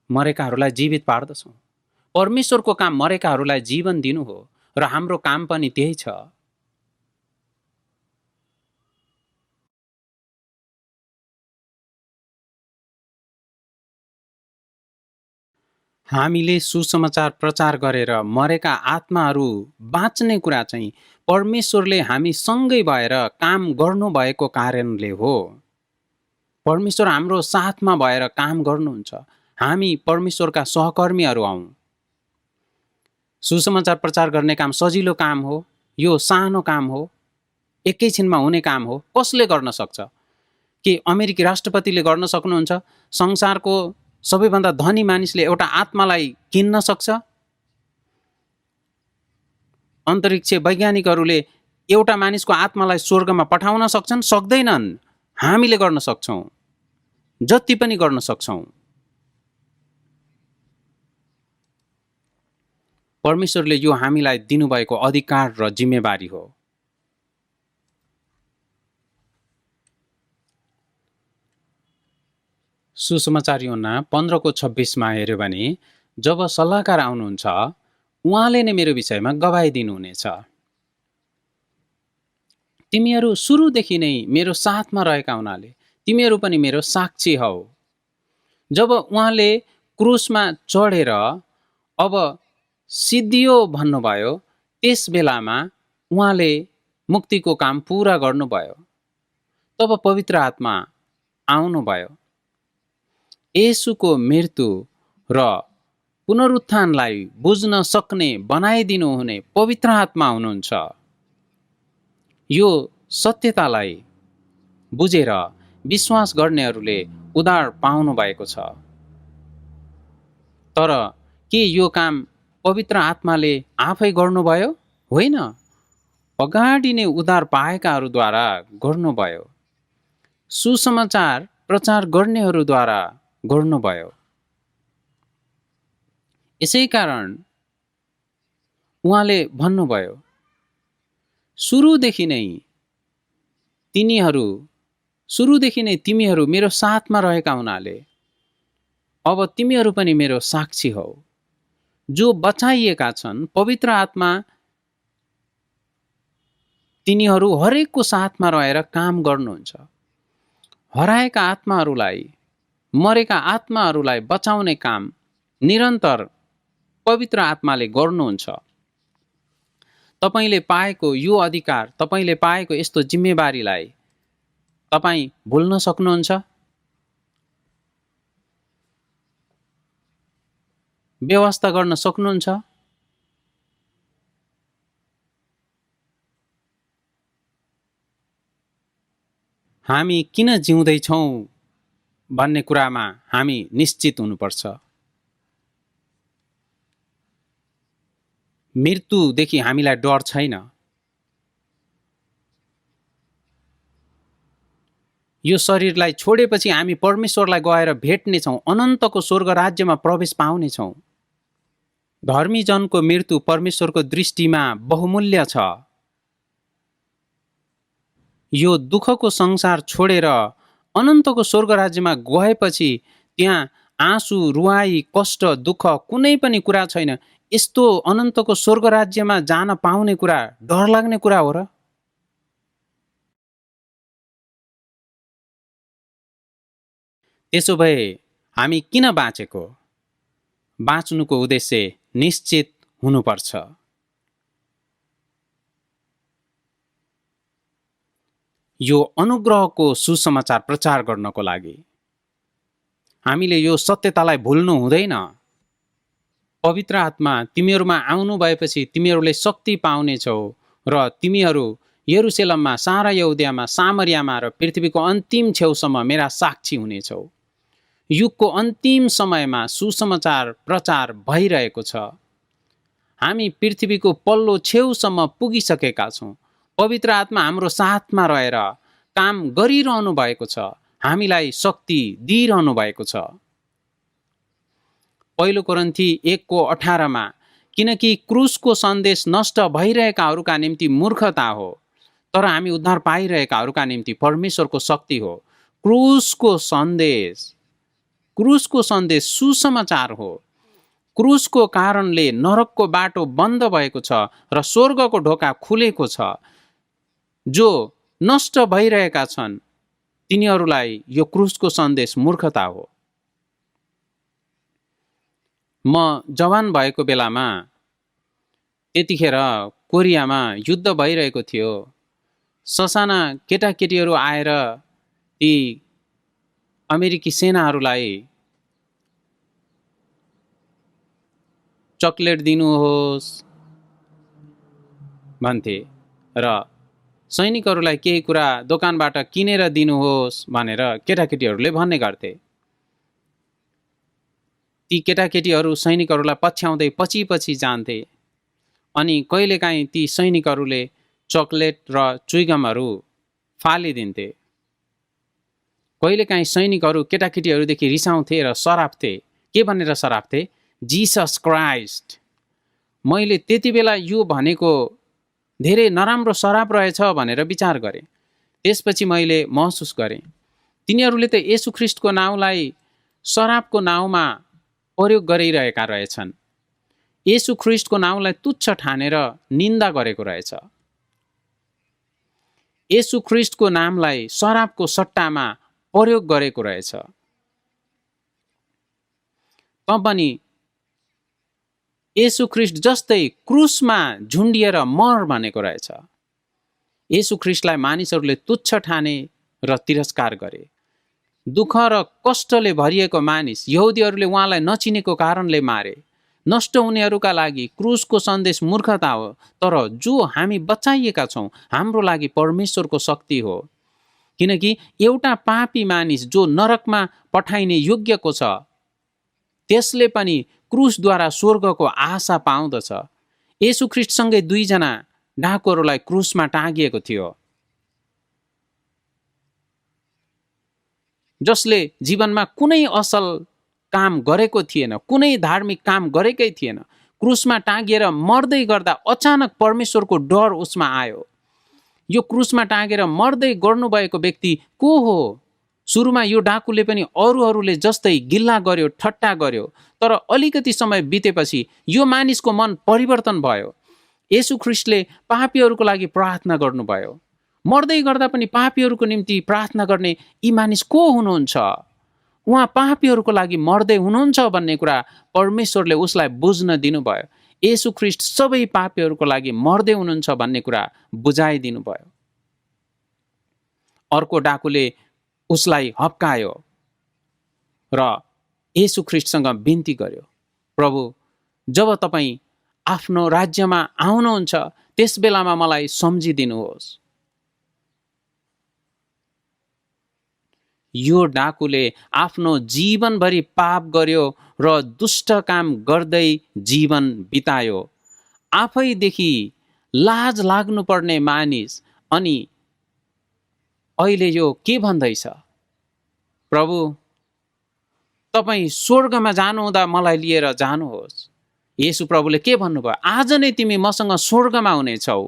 मरेकाहरूलाई जीवित पार्दछौं। परमेश्वरको काम मरेकाहरूलाई जीवन दिनु हो र हाम्रो काम पनि त्यही छ। हामीले सुसमाचार प्रचार गरेर मरेका आत्माहरू बाँच्ने कुरा चाहिँ परमेश्वरले हामी सँगै भएर काम गर्नुभएको कारणले हो। परमेश्वर हाम्रो साथमा भएर काम गर्नुहुन्छ। हामी परमेश्वरका सहकर्मीहरू हौं। सुसमाचार प्रचार गर्ने काम सजिलो काम हो। यो सानो काम हो। एकैछिनमा हुने काम हो। कसले गर्न सक्छ? के अमेरिकी राष्ट्रपतिले गर्न सक्नुहुन्छ? संसारको सबैभन्दा धनी मानिसले एउटा आत्मालाई किन्न सक्छ? अन्तरिक्ष वैज्ञानिकहरूले एउटा मानिसको आत्मालाई स्वर्गमा पठाउन सक्छन्? सक्दैनन्। हामीले गर्न सक्छौं। जति पनि गर्न सक्छौं। परमेश्वरले यो हामीलाई दिनुभएको अधिकार र जिम्मेवारी हो। सुसमाचार यूहन्ना 15:26 हेऱ्यो भने जब सल्लाहकार आउनुहुन्छ उहाँले नै मेरो विषयमा गवाही दिनुहुनेछ। तिमीहरू सुरुदेखि नै मेरो साथमा रहेका हुनाले तिमीहरू पनि मेरो साक्षी हौ। जब उहाँले क्रुसमा चढेर अब सिद्धियो भन्नुभयो, त्यस बेलामा उहाँले मुक्तिको काम पुरा गर्नुभयो। तब पवित्र आत्मा आउनुभयो। येशूको मृत्यु र पुनरुत्थानलाई बुझ्न सक्ने बनाइदिनु हुने पवित्र आत्मा हुनुहुन्छ। यो सत्यतालाई बुझेर विश्वास गर्नेहरूले उद्धार पाउनु भएको छ। तर के यो काम पवित्र आत्माले आफै गर्नुभयो? होइन, अगाडि नै उद्धार पाएकाहरूद्वारा गर्नुभयो। सुसमाचार प्रचार गर्नेहरूद्वारा गर्नुभयो। यसै कारण उहाँले भन्नुभयो, सुरुदेखि नै तिमीहरू मेरो साथमा रहेका हुनाले अब तिमीहरू पनि मेरो साक्षी हौ। जो बचाइएका छन् पवित्र आत्मा तिनीहरू हरेकको साथमा रहेर काम गर्नुहुन्छ। हराएका आत्माहरूलाई, मरेका आत्माहरूलाई बचाउने काम निरन्तर पवित्र आत्माले गर्नुहुन्छ। तपाईले पाएको यो अधिकार, तपाईले पाएको यस्तो जिम्मेवारीलाई तपाईं भुल्न सक्नुहुन्छ? व्यवस्था गर्न सक्नुहुन्छ? हामी किन जिउँदैछौँ भन्ने कुरामा हामी निश्चित हुनुपर्छ। मृत्युदेखि हामीलाई डर छैन। यो शरीरलाई छोडेपछि हामी परमेश्वरलाई गएर भेट्नेछौँ, अनन्तको स्वर्ग राज्यमा प्रवेश पाउनेछौँ। धर्मी जनको मृत्यु परमेश्वरको दृष्टिमा बहुमूल्य छ। यो दुःखको संसार छोडेर अनन्तको स्वर्ग राज्यमा गएपछि त्यहाँ आँसु, रुवाई, कष्ट, दुःख कुनै पनि कुरा छैन। यस्तो अनन्तको स्वर्ग राज्यमा जान पाउने कुरा डर लाग्ने कुरा हो र? त्यसो भए हामी किन बाँचेको? बाँच्नुको उद्देश्य निश्चित हुनुपर्छ। यो अनुग्रहको सुसमाचार प्रचार गर्नको लागि हामीले यो सत्यतालाई भुल्नु हुँदैन। पवित्र आत्मा तिमीहरूमा आउनु भएपछि तिमीहरूले शक्ति पाउनेछौ र तिमीहरू यरुशलेममा, सारा यहुदियामा, सामरियामा र पृथ्वीको अन्तिम छेउसम्म मेरा साक्षी हुनेछौ। युगको अन्तिम समयमा सुसमाचार प्रचार भइरहेको छ। हामी पृथ्वीको पल्लो छेउसम्म पुगिसकेका छौँ। पवित्र आत्मा हाम्रो साथमा रहेर काम गरिरहनु भएको छ, हामीलाई शक्ति दिइरहनु भएको छ। पहिलो कोरिन्थी 1:18 किनकि क्रुसको सन्देश नष्ट भइरहेकाहरूका निम्ति मूर्खता हो, तर हामी उद्धार पाइरहेकाहरूका निम्ति परमेश्वरको शक्ति हो। क्रुसको सन्देश सुसमाचार हो। क्रुसको कारणले नरकको बाटो बन्द भएको छ र स्वर्गको ढोका खुलेको छ। जो नष्ट भइरहेका छन् तिनीहरूलाई यो क्रुसको सन्देश मूर्खता हो। म जवान भएको बेलामा त्यतिखेर कोरियामा युद्ध भइरहेको थियो। ससाना केटाकेटीहरू आएर ती अमेरिकी सेनाहरूलाई चकलेट दिनुहोस् भन्थे र सैनिकहरूलाई केही कुरा दोकानबाट किनेर दिनुहोस् भनेर केटाकेटीहरूले भन्ने गर्थे। ती केटाकेटीहरू सैनिकहरूलाई पछ्याउँदै पछि जान्थे। अनि कहिलेकाहीँ ती सैनिकहरूले चकलेट र चुइगमहरू फालिदिन्थे। कहिलेकाहीँ सैनिकहरू केटाकेटीहरूदेखि रिसाउँथे र सराप्थे। के भनेर सराप्थे? जिसस क्राइस्ट, मैले त्यति बेला यो भनेको धेरै नराम्रो शराब रहेछ भनेर विचार गरेँ। त्यसपछि मैले महसुस गरेँ तिनीहरूले त येशू ख्रीष्टको नाउँलाई शराबको नाउँमा प्रयोग गरिरहेका रहेछन्। येशू ख्रीष्टको नाउँलाई तुच्छ ठानेर निन्दा गरेको रहेछ। येशू ख्रीष्टको नामलाई शराबको सट्टामा प्रयोग गरेको रहेछ। त पनि येशू ख्रीष्ट जस्तै क्रुसमा झुन्डिएर मर भनेको रहेछ। येशू ख्रीष्टलाई मानिसहरूले तुच्छ ठाने र तिरस्कार गरे। दुःख र कष्टले भरिएको मानिस यहुदीहरूले उहाँलाई नचिनेको कारणले मारे। नष्ट हुनेहरूका लागि क्रुसको सन्देश मूर्खता हो, तर जो हामी बचाइएका छौँ हाम्रो लागि परमेश्वरको शक्ति हो। किनकि एउटा पापी मानिस जो नरकमा पठाइने योग्यको छ त्यसले पनि क्रुसद्वारा स्वर्गको आशा पाउँदछ। येशू ख्रीष्टसँगै दुईजना डाकुहरूलाई क्रुसमा टाँगिएको थियो, जसले जीवनमा कुनै असल काम गरेको थिएन, कुनै धार्मिक काम गरेकै थिएन। क्रुसमा टाँगिएर मर्दै गर्दा अचानक परमेश्वरको डर उसमा आयो। यो क्रुसमा टाँगेर मर्दै गर्नुभएको व्यक्ति को हो? सुरुमा यो डाकुले पनि अरूहरूले जस्तै गिल्ला गर्यो, ठट्टा गर्यो, तर अलिकति समय बितेपछि यो मानिसको मन परिवर्तन भयो। येशू ख्रीष्टले पापीहरूको लागि प्रार्थना गर्नुभयो। मर्दै गर्दा पनि पापीहरूको निम्ति प्रार्थना गर्ने यी मानिस को हुनुहुन्छ? उहाँ पापीहरूको लागि मर्दै हुनुहुन्छ भन्ने कुरा परमेश्वरले उसलाई बुझ्न दिनुभयो। येशू ख्रीष्ट सबै पापीहरूको लागि मर्दै हुनुहुन्छ भन्ने कुरा बुझाइदिनु भयो। अर्को डाकुले उसलाई हप्कायो र येशू ख्रीष्टसँग बिन्ती गर्यो, प्रभु, जब तपाईँ आफ्नो राज्यमा आउनुहुन्छ त्यस बेलामा मलाई सम्झिदिनुहोस्। यो डाकुले आफ्नो जीवनभरि पाप गर्यो र दुष्ट काम गर्दै जीवन बितायो। आफैदेखि लाज लाग्नुपर्ने मानिस अनि अहिले यो के भन्दैछ? प्रभु, तपाईँ स्वर्गमा जानुहुँदा मलाई लिएर जानुहोस्। येशू प्रभुले के भन्नुभयो? आज नै तिमी मसँग स्वर्गमा हुनेछौ।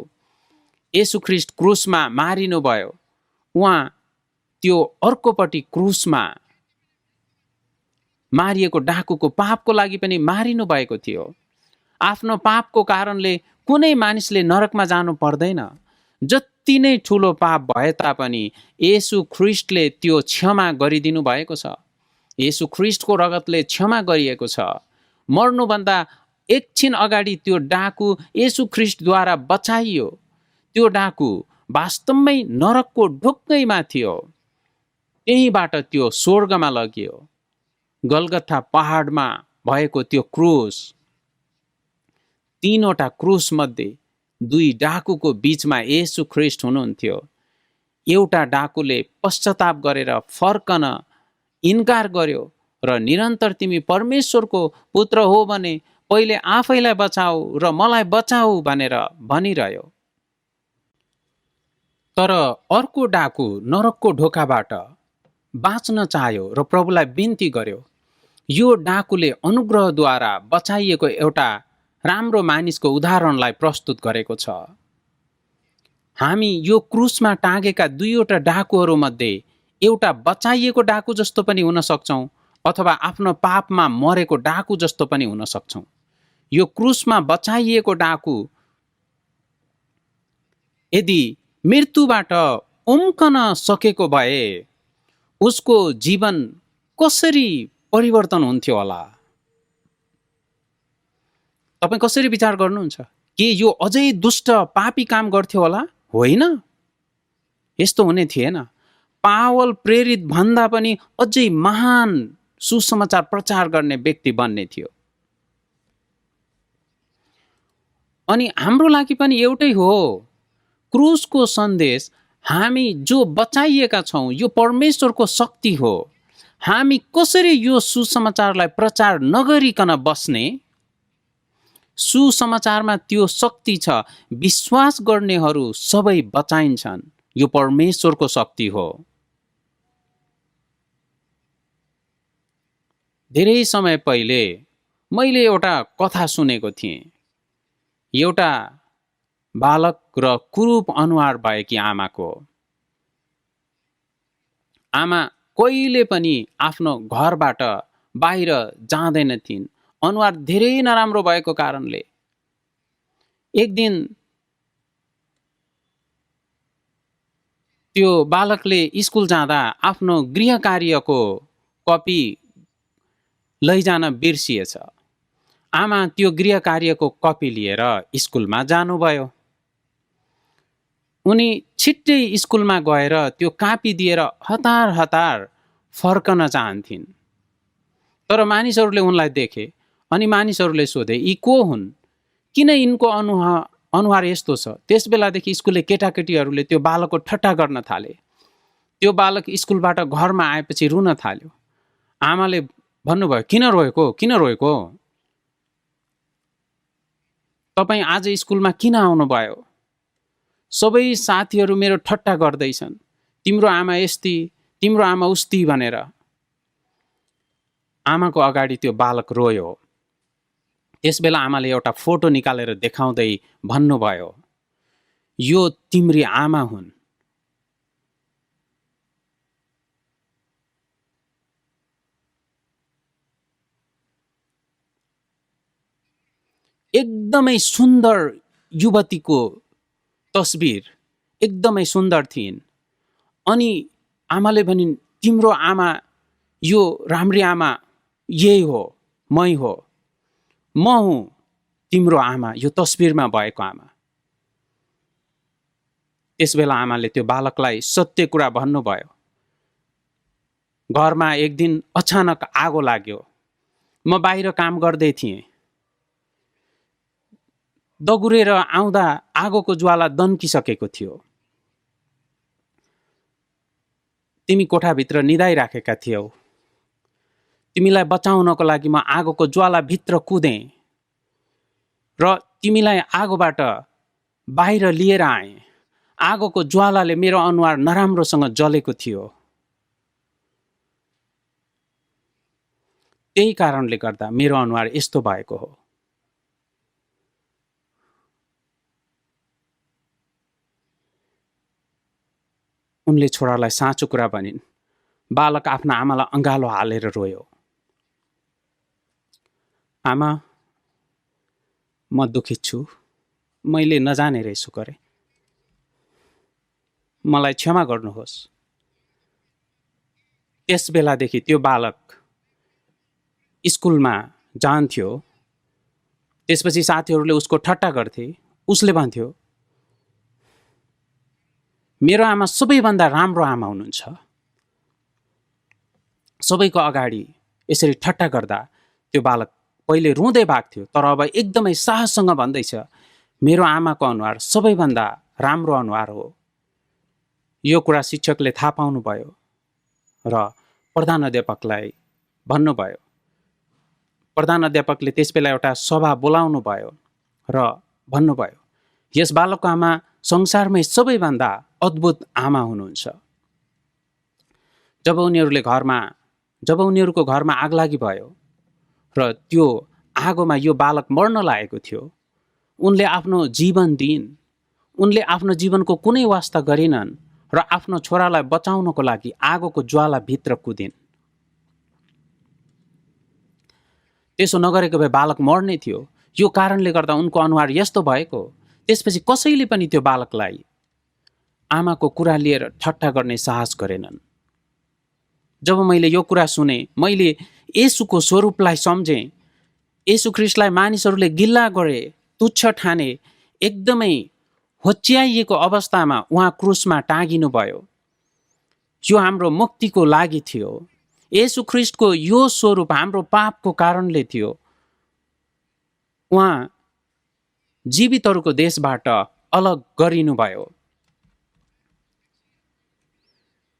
येशू ख्रीष्ट क्रुसमा मारिनुभयो। उहाँ त्यो अर्कोपट्टि क्रुसमा मारिएको डाकुको पापको लागि पनि मारिनु भएको थियो। आफ्नो पापको कारणले कुनै मानिसले नरकमा जानु पर्दैन। जति नै ठुलो पाप भए तापनि येशू ख्रीष्टले त्यो क्षमा गरिदिनु भएको छ। येशू ख्रीष्टको रगतले क्षमा गरिएको छ। मर्नुभन्दा एकछिन अगाडि त्यो डाकु येशू ख्रीष्टद्वारा बचाइयो। त्यो डाकु वास्तवमै नरकको ढुक्कैमा थियो। त्यहीबाट त्यो स्वर्गमा लगियो। गलगथा पहाडमा भएको त्यो क्रुस, तीनवटा क्रुस मध्ये दुई डाकुको बीचमा येशू ख्रीष्ट हुनुहुन्थ्यो। एउटा डाकुले पश्चाताप गरेर फर्कन इन्कार गर्यो र निरन्तर तिमी परमेश्वरको पुत्र हो भने पहिले आफैलाई बचाऊ र मलाई बचाऊ भनेर भनिरह्यो। तर अर्को डाकु नरकको ढोकाबाट बाँच्न चाह्यो र प्रभुलाई बिन्ती गर्यो। यो डाकुले अनुग्रहद्वारा बचाइएको एउटा राम्रो मानिसको उदाहरणलाई प्रस्तुत गरेको छ। हामी यो क्रुसमा टाँगेका दुईवटा डाकुहरू मध्ये एउटा बचाइएको डाकु जस्तो पनि हुन सक्छौँ अथवा आफ्नो पापमा मरेको डाकु जस्तो पनि हुन सक्छौँ। यो क्रुसमा बचाइएको डाकु यदि मृत्युबाट उम्कन सकेको भए उसको जीवन कसरी परिवर्तन हुन्थ्यो होला? तपाईँ कसरी विचार गर्नुहुन्छ? के यो अझै दुष्ट पापी काम गर्थ्यो होला? होइन, यस्तो हुने थिएन। पावल प्रेरित भन्दा पनि अझै महान सुसमाचार प्रचार गर्ने व्यक्ति बन्ने थियो। अनि हाम्रो लागि पनि एउटै हो। क्रुसको सन्देश हामी जो बचाइएका छौँ यो परमेश्वरको शक्ति हो। हामी कसरी यो सुसमाचारलाई प्रचार नगरिकन बस्ने? सुसमाचारमा त्यो शक्ति छ। विश्वास गर्नेहरू सबै बचाइन्छन्। यो परमेश्वरको शक्ति हो। धेरै समय पहिले मैले एउटा कथा सुनेको थिएँ। एउटा बालक र कुरूप अनुहार भएकी आमाको। आमा कहिले पनि आफ्नो घरबाट बाहिर जाँदैनथिन्, अनुहार धेरै नराम्रो भएको कारणले। एक दिन त्यो बालकले स्कुल जाँदा आफ्नो गृह कार्यको कपी लैजान बिर्सिएछ। आमा त्यो गृह कार्यको कपी लिएर स्कुलमा जानुभयो। उनी छिट्टै स्कुलमा गएर त्यो कापी दिएर हतार हतार फर्कन चाहन्थिन्। तर मानिसहरूले उनलाई देखे अनि मानिसहरूले सोधे, यी को हुन्, किन यिनको अनुहार यस्तो छ? त्यस बेलादेखि स्कुलले केटाकेटीहरूले त्यो बालकको ठट्टा गर्न थाले। त्यो बालक स्कुलबाट घरमा आएपछि रुन थाल्यो। आमाले भन्नुभयो, किन रोएको, किन रोएको? तपाईँ आज स्कुलमा किन आउनुभयो? सबै साथीहरू मेरो ठट्टा गर्दैछन्, तिम्रो आमा यस्ती, तिम्रो आमा उस्ती भनेर। आमाको अगाडि त्यो बालक रोयो। त्यस बेला आमाले एउटा फोटो निकालेर देखाउँदै भन्नुभयो, यो तिम्री आमा हुन्। एकदमै सुन्दर युवतीको तस्बिर, एकदमै सुन्दर थिइन्। अनि आमाले भनिन्, तिम्रो आमा, यो राम्री आमा यही हो, मै हो, म हुँ तिम्रो आमा, यो तस्बिरमा भएको आमा। त्यस बेला आमाले त्यो बालकलाई सत्य कुरा भन्नुभयो। घरमा एक दिन अचानक आगो लाग्यो। म बाहिर काम गर्दै थिएँ। दगुरेर आउँदा आगोको ज्वाला दन्किसकेको थियो। तिमी कोठाभित्र निदाइराखेका थियौ। तिमीलाई बचाउनको लागि म आगोको ज्वाला भित्र कुदेँ र तिमीलाई आगोबाट बाहिर लिएर आएँ। आगोको ज्वालाले मेरो अनुहार नराम्रोसँग जलेको थियो। त्यही कारणले गर्दा मेरो अनुहार यस्तो भएको हो। उनले छोरालाई साँचो कुरा भनिन्। बालक आफ्ना आमालाई अँगालो हालेर रोयो। आमा, म दुखित छु, मैले नजानेर यसो गरेँ, मलाई क्षमा गर्नुहोस्। त्यस बेलादेखि त्यो बालक स्कुलमा जान्थ्यो। त्यसपछि साथीहरूले उसको ठट्टा गर्थे। उसले भन्थ्यो, मेरो आमा सबैभन्दा राम्रो आमा हुनुहुन्छ। सबैको अगाडि यसरी ठट्टा गर्दा त्यो बालक पहिले रुँदै भाग्थ्यो, तर अब एकदमै साहससँग भन्दैछ, मेरो आमाको अनुहार सबैभन्दा राम्रो अनुहार हो। यो कुरा शिक्षकले थाहा पाउनुभयो र प्रधानाध्यापकलाई भन्नुभयो। प्रधानाध्यापकले त्यस बेला एउटा सभा बोलाउनु भयो र भन्नुभयो, यस बालकको आमा संसारमै सबैभन्दा अद्भुत आमा हुनुहुन्छ। जब उनीहरूको घरमा आगलागी भयो र त्यो आगोमा यो बालक मर्न लागेको थियो, उनले आफ्नो जीवन दिइन्। उनले आफ्नो जीवनको कुनै वास्ता गरेनन् र आफ्नो छोरालाई बचाउनको लागि आगोको ज्वाला भित्र कुदिन्। त्यसो नगरेको भए बालक मर्ने थियो। यो कारणले गर्दा उनको अनुहार यस्तो भएको। त्यसपछि कसैले पनि त्यो बालकलाई आमाको कुरा लिएर ठट्टा गर्ने साहस गरेनन्। जब मैले यो कुरा सुने, मैले येशूको स्वरूपलाई सम्झेँ। येशू ख्रीष्टलाई मानिसहरूले गिल्ला गरे, तुच्छ ठाने, एकदमै होच्याइएको अवस्थामा उहाँ क्रुसमा टाँगिनु भयो। यो हाम्रो मुक्तिको लागि थियो। येशू ख्रीष्टको यो स्वरूप हाम्रो पापको कारणले थियो। उहाँ जीवितहरूको देशबाट अलग गरिनु भयो,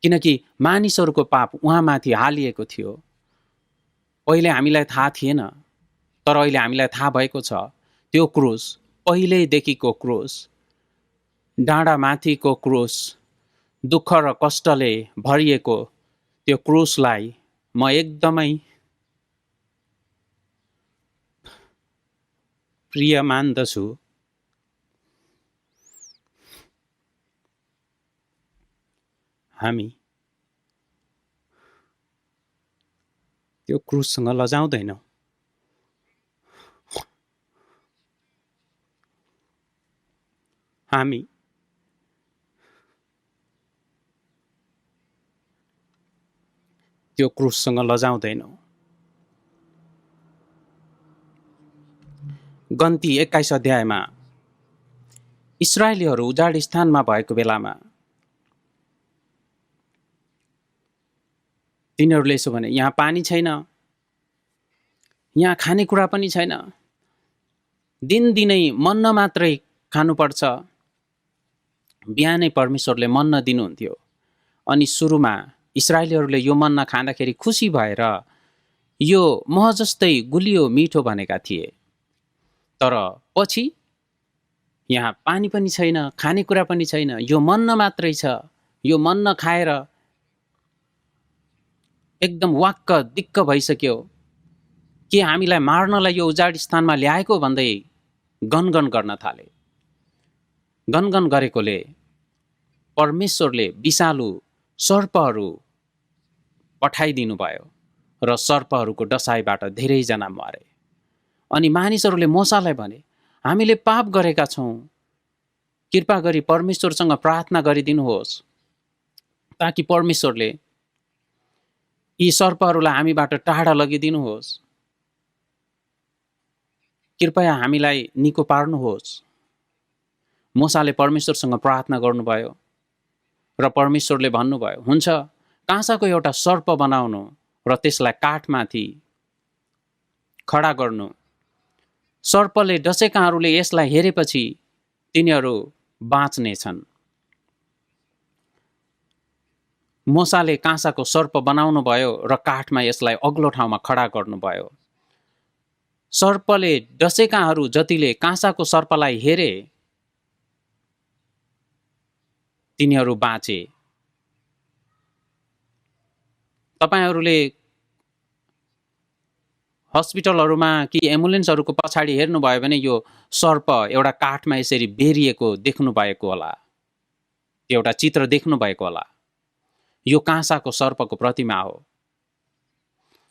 किनकि मानिसहरूको पाप उहाँमाथि हालिएको थियो। पहिले हामीलाई थाहा थिएन, तर अहिले हामीलाई थाहा भएको छ। त्यो क्रुस, पहिल्यैदेखिको क्रुस, डाँडामाथिको क्रुस, दुःख र कष्टले भरिएको त्यो क्रुसलाई म एकदमै प्रिय मान्दछु। हामी त्यो क्रुससँग लजाउँदैनौँ। हामी त्यो क्रुससँग लजाउँदैनौँ। गन्ती 21 अध्यायमा इस्राएलीहरू उजाड स्थानमा भएको बेलामा तिनीहरूले यसो भने, यहाँ पानी छैन, यहाँ खानेकुरा पनि छैन, दिनदिनै मन्न मात्रै खानुपर्छ। बिहानै परमेश्वरले मन्न दिनुहुन्थ्यो अनि सुरुमा इस्राएलीहरूले यो मन्न खाँदाखेरि खुसी भएर यो मह जस्तै गुलियो मिठो भनेका थिए। तर पछि यहाँ पानी पनि छैन, खानेकुरा पनि छैन, यो मन्न मात्रै छ। यो मन्न खाएर एकदम वाक्क दिक्क भइसक्यो। के हामीलाई मार्नलाई यो उजाड स्थानमा ल्याएको भन्दै गनगन गर्न थाले। गनगन गरेकोले परमेश्वरले विषालु सर्पहरू पठाइदिनु भयो र सर्पहरूको डसाइबाट धेरैजना मरे। अनि मानिसहरूले मोसालाई भने, हामीले पाप गरेका छौँ, कृपा गरी परमेश्वरसँग प्रार्थना गरिदिनुहोस् ताकि परमेश्वरले यी सर्पहरूलाई हामीबाट टाढा लगिदिनुहोस्, कृपया हामीलाई निको पार्नुहोस्। मोसाले परमेश्वरसँग प्रार्थना गर्नुभयो र परमेश्वरले भन्नुभयो, हुन्छ, काँसाको एउटा सर्प बनाउनु र त्यसलाई काठमाथि खडा गर्नु। सर्पले डसेकाहरूले यसलाई हेरेपछि तिनीहरू बाँच्नेछन्। मोसाले काँसाको सर्प बनाउनु भयो र काठमा यसलाई अग्लो ठाउँमा खडा गर्नुभयो। सर्पले डसेकाहरू जतिले काँसाको सर्पलाई हेरे तिनीहरू बाँचे। तपाईहरूले हस्पिटलहरूमा कि एम्बुलेन्सहरूको पछाडि हेर्नुभयो भने यो सर्प एउटा काठमा यसरी बेरिएको देख्नु भएको होला, एउटा चित्र देख्नु भएको होला। यो काँसाको सर्पको प्रतिमा हो।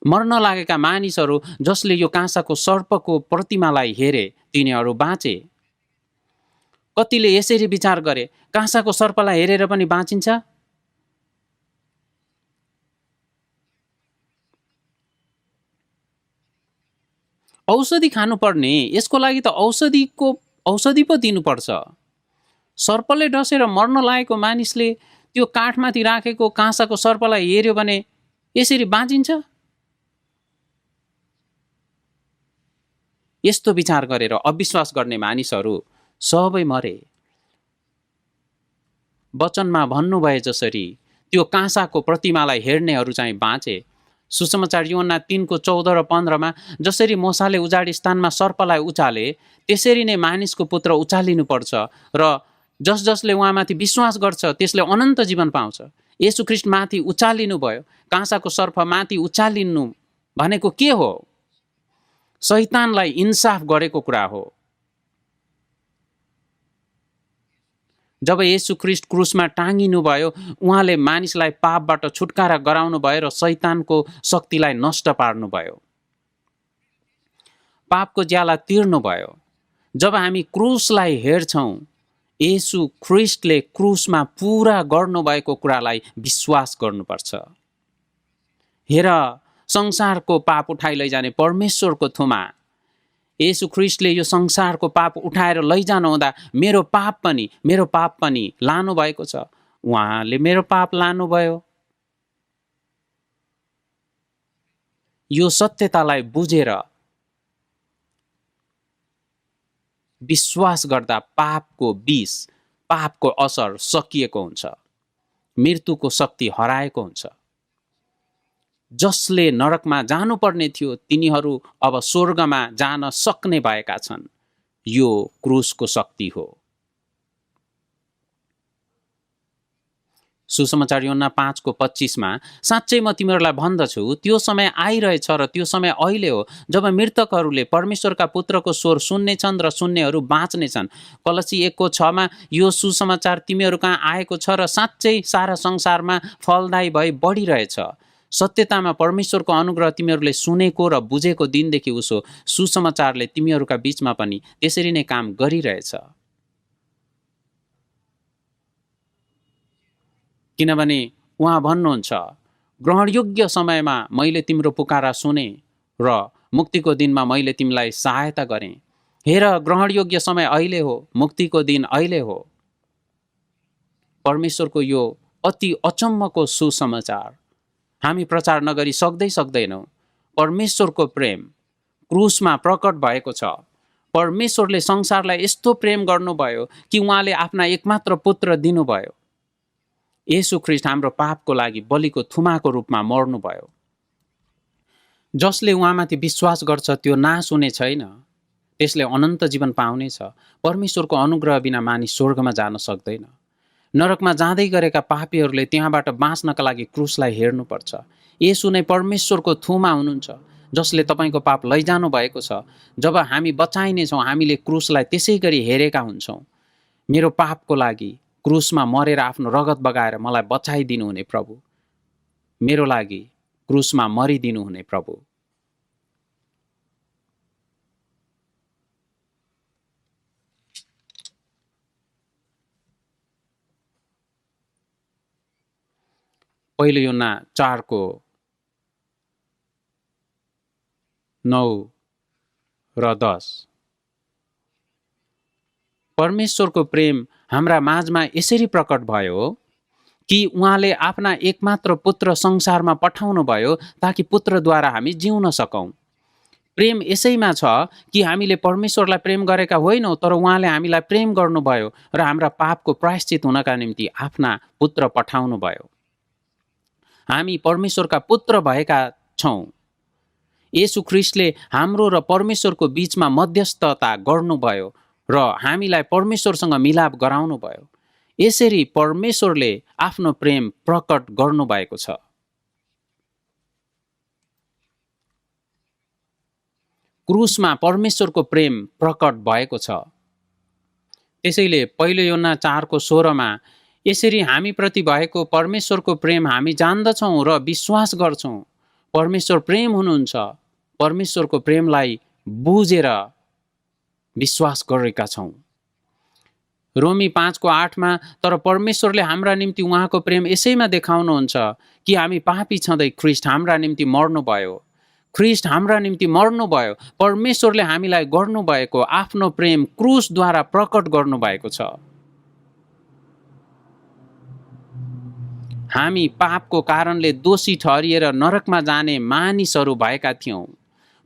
मर्न लागेका मानिसहरू जसले यो काँसाको सर्पको प्रतिमालाई हेरे तिनीहरू बाँचे। कतिले यसरी विचार गरे, काँसाको सर्पलाई हेरेर पनि बाँचिन्छ? औषधि खानुपर्ने, यसको लागि त औषधि पो दिनुपर्छ। सर्पले डसेर मर्न लागेको मानिसले त्यो काठमाथि राखेको काँसाको सर्पलाई हेर्यो भने यसरी बाँचिन्छ? यस्तो विचार गरेर अविश्वास गर्ने मानिसहरू सबै मरे। वचनमा भन्नुभए जसरी त्यो काँसाको प्रतिमालाई हेर्नेहरू चाहिँ बाँचे। सुसमाचार यूहन्ना 3:14 र 15मा जसरी मोसाले उजाड स्थानमा सर्पलाई उचाले त्यसरी नै मानिसको पुत्र उचालिनुपर्छ र जसले उहाँमाथि विश्वास गर्छ त्यसले अनन्त जीवन पाउँछ। येशू ख्रीष्ट माथि उचालिनु भयो। काँसाको सर्प माथि उचालिनु भनेको के हो? शैतानलाई इन्साफ गरेको कुरा हो। जब येशू ख्रीष्ट क्रुसमा टाँगिनु भयो, उहाँले मानिसलाई पापबाट छुटकारा गराउनु भयो र शैतानको शक्तिलाई नष्ट पार्नु भयो। पापको ज्याला तिर्नु भयो। जब हामी क्रुसलाई हेर्छौँ, येशू ख्रीष्टले क्रुसमा पूरा गर्नुभएको कुरालाई विश्वास गर्नुपर्छ। हेर, संसारको पाप उठाइ लैजाने परमेश्वरको थुमा येशू ख्रीष्टले यो संसारको पाप उठाएर लैजानु हुँदा मेरो पाप पनि लानु भएको छ। उहाँले मेरो पाप लानुभयो। यो सत्यतालाई बुझेर विश्वास गर्दा पापको विष, पापको असर सकिएको हुन्छ, मृत्युको शक्ति हराएको हुन्छ। जसले नरकमा जानुपर्ने थियो तिनीहरू अब स्वर्गमा जान सक्ने भएका छन्। यो क्रुसको शक्ति हो। सुसमाचार यूहन्ना 5:25 साँच्चै म तिमीहरूलाई भन्दछु त्यो समय आइरहेछ र त्यो समय अहिले हो जब मृतकहरूले परमेश्वरका पुत्रको स्वर सुन्नेछन् र सुन्नेहरू बाँच्नेछन्। कलसी 1:6 यो सुसमाचार तिमीहरू कहाँ आएको छ र साँच्चै सारा संसारमा फलदायी भई बढिरहेछ। सत्यतामा परमेश्वरको अनुग्रह तिमीहरूले सुनेको र बुझेको दिनदेखि उसो सुसमाचारले तिमीहरूका बीचमा पनि त्यसरी नै काम गरिरहेछ। किनभने उहाँ भन्नुहुन्छ, ग्रहणयोग्य समयमा मैले तिम्रो पुकारा सुने र मुक्तिको दिनमा मैले तिमीलाई सहायता गरेँ। हेर, ग्रहणयोग्य समय अहिले हो, मुक्तिको दिन अहिले हो। परमेश्वरको यो अति अचम्मको सुसमाचार हामी प्रचार नगरी सक्दैनौँ। परमेश्वरको प्रेम क्रुसमा प्रकट भएको छ। परमेश्वरले संसारलाई यस्तो प्रेम गर्नुभयो कि उहाँले आफ्ना एकमात्र पुत्र दिनुभयो। येशू ख्रीष्ट हाम्रो पापको लागि बलिको थुमाको रूपमा मर्नुभयो। जसले उहाँमाथि विश्वास गर्छ त्यो नाश हुने छैन, त्यसले अनन्त जीवन पाउनेछ। परमेश्वरको अनुग्रह बिना मानिस स्वर्गमा जान सक्दैन। नरकमा जाँदै गरेका पापीहरूले त्यहाँबाट बाँच्नका लागि क्रुसलाई हेर्नुपर्छ। येशू नै परमेश्वरको थुमा हुनुहुन्छ जसले तपाईँको पाप लैजानु भएको छ। जब हामी बचाइनेछौँ हामीले क्रुसलाई त्यसै गरी हेरेका हुन्छौँ। मेरो पापको लागि क्रुसमा मरेर आफ्नो रगत बगाएर मलाई बचाइदिनु हुने प्रभु, मेरो लागि क्रुसमा मरिदिनु हुने प्रभु। पहिलो यूहन्ना 4:9 र 10 परमेश्वरको प्रेम हाम्रा माझमा यसरी प्रकट भयो कि उहाँले आफ्ना एकमात्र पुत्र संसारमा पठाउनु भयो ताकि पुत्रद्वारा हामी जिउन सकौँ। प्रेम यसैमा छ कि हामीले परमेश्वरलाई प्रेम गरेका होइनौँ, तर उहाँले हामीलाई प्रेम गर्नुभयो र हाम्रा पापको प्रायश्चित हुनका निम्ति आफ्ना पुत्र पठाउनु भयो। हामी परमेश्वरका पुत्र भएका छौँ। येशू ख्रीष्टले हाम्रो र परमेश्वरको बीचमा मध्यस्थता गर्नुभयो र हामीलाई परमेश्वरसँग मिलाप गराउनुभयो। यसरी परमेश्वरले आफ्नो प्रेम प्रकट गर्नुभएको छ। क्रुसमा परमेश्वरको प्रेम प्रकट भएको छ। त्यसैले पहिलो यूहन्ना 4:16 यसरी हामी प्रति भएको परमेश्वरको प्रेम हामी जान्दछौँ र विश्वास गर्छौँ। परमेश्वर प्रेम हुनुहुन्छ। परमेश्वरको प्रेमलाई बुझेर विश्वास गरेका छौँ। रोमी 5:8 तर परमेश्वरले हाम्रा निम्ति उहाँको प्रेम यसैमा देखाउनुहुन्छ कि हामी पापी छँदै ख्रीष्ट हाम्रा निम्ति मर्नुभयो। ख्रीष्ट हाम्रा निम्ति मर्नुभयो। परमेश्वरले हामीलाई गर्नुभएको आफ्नो प्रेम क्रुसद्वारा प्रकट गर्नुभएको छ। हामी पापको कारणले दोषी ठहरिएर नरकमा जाने मानिसहरू भएका थियौँ।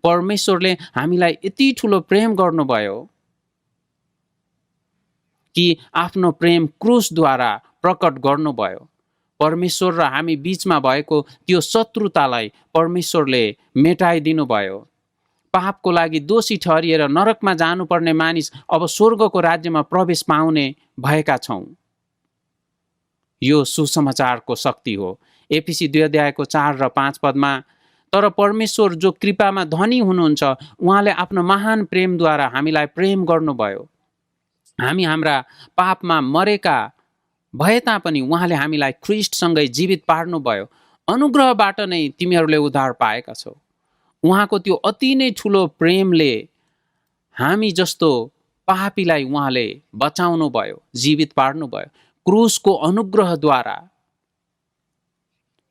परमेश्वरले हामीलाई यति ठुलो प्रेम गर्नुभयो कि आफ्नो प्रेम क्रुसद्वारा प्रकट गर्नुभयो। परमेश्वर र हामी बीचमा भएको त्यो शत्रुतालाई परमेश्वरले मेटाइदिनु भयो। पापको लागि दोषी ठहरिएर नरकमा जानुपर्ने मानिस अब स्वर्गको राज्यमा प्रवेश पाउने भएका छौँ। यो सुसमाचारको शक्ति हो। एफिसी 2:4 र 5 तर परमेश्वर जो कृपामा धनी हुनुहुन्छ उहाँले आफ्नो महान प्रेमद्वारा हामीलाई प्रेम गर्नुभयो। हामी हाम्रा पापमा मरेका भए तापनि उहाँले हामीलाई ख्रीष्टसँगै जीवित पार्नुभयो। अनुग्रहबाट नै तिमीहरूले उद्धार पाएका छौ। उहाँको त्यो अति नै ठुलो प्रेमले हामी जस्तो पापीलाई उहाँले बचाउनु भयो, जीवित पार्नुभयो। क्रुसको अनुग्रहद्वारा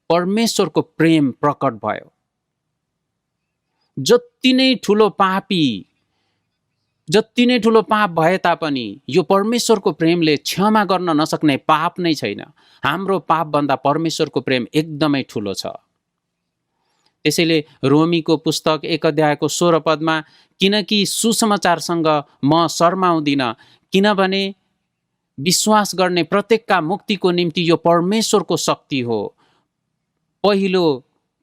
परमेश्वरको प्रेम प्रकट भयो। जति नै ठुलो पाप भए तापनि यो परमेश्वरको प्रेमले क्षमा गर्न नसक्ने पाप नै छैन। हाम्रो पापभन्दा परमेश्वरको प्रेम एकदमै ठुलो छ। त्यसैले रोमीको पुस्तक 1:16 किनकि सुसमाचारसँग म शर्माउँदिन, किनभने विश्वास गर्ने प्रत्येकका मुक्तिको निम्ति यो परमेश्वरको शक्ति हो,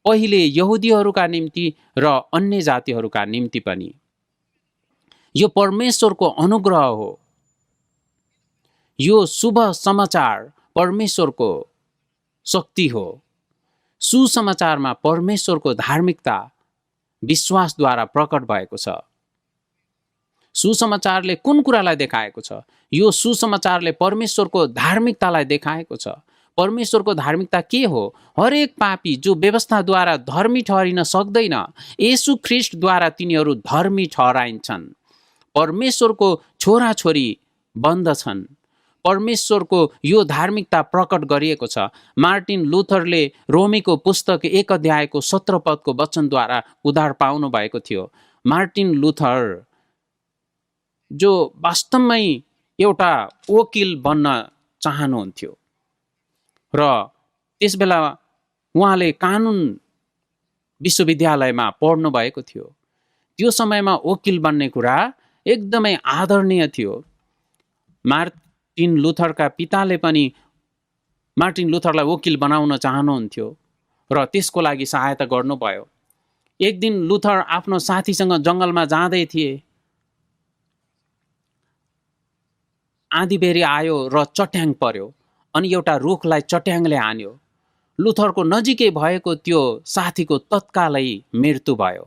पहिले यहुदीहरूका निम्ति र अन्य जातिहरूका निम्ति पनि। यो परमेश्वरको अनुग्रह हो। यो शुभ समाचार परमेश्वरको शक्ति हो। सुसमाचारमा परमेश्वरको धार्मिकता विश्वासद्वारा प्रकट भएको छ। सुसमाचारले कुन कुरालाई देखाएको छ? यो सुसमाचारले परमेश्वरको धार्मिकतालाई देखाएको छ। परमेश्वरको धार्मिकता के हो? हरेक पापी जो व्यवस्थाद्वारा धर्मी ठहरिन सक्दैन, येशू ख्रीष्टद्वारा तिनीहरू धर्मी ठहराइन्छन्। परमेश्वरको छोराछोरी बन्दछन्। परमेश्वरको यो धार्मिकता प्रकट गरिएको छ। मार्टिन लुथरले रोमीको पुस्तक 1 अध्यायको 17 पदको वचनद्वारा उद्धार पाउनु भएको थियो। मार्टिन लुथर जो वास्तवमै एउटा वकिल बन्न चाहनुहुन्थ्यो र त्यसबेला उहाँले कानुन विश्वविद्यालयमा पढ्नु भएको थियो। त्यो समयमा वकिल बन्ने कुरा एकदमै आदरणीय थियो। मार्टिन लुथरका पिताले पनि मार्टिन लुथरलाई वकिल बनाउन चाहनुहुन्थ्यो र त्यसको लागि सहायता गर्नुभयो। एक दिन लुथर आफ्नो साथीसँग जङ्गलमा जाँदै थिए। आँधीबेहरी आयो र चट्याङ पर्यो अनि एउटा रुखलाई चट्याङले हान्यो। लुथरको नजिकै भएको त्यो साथीको तत्कालै मृत्यु भयो।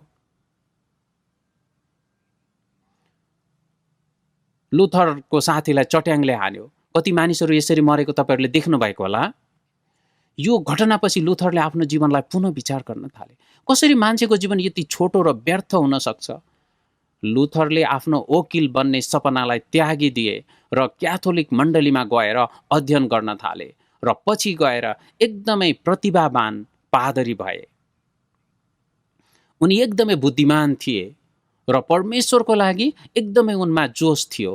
लुथरको साथीलाई चट्याङले हान्यो। कति मानिसहरू यसरी मरेको तपाईहरूले देख्नु भएको होला। यो घटनापछि लुथरले आफ्नो जीवनलाई पुनः विचार गर्न थाले। कसरी मान्छेको जीवन यति छोटो र व्यर्थ हुन सक्छ? लुथरले आफ्नो वकिल बन्ने सपनालाई त्यागिदिए र क्याथोलिक मण्डलीमा गएर अध्ययन गर्न थाले र पछि गएर एकदमै प्रतिभावान पादरी भए। उनी एकदमै बुद्धिमान थिए र परमेश्वरको लागि एकदमै उनमा जोश थियो।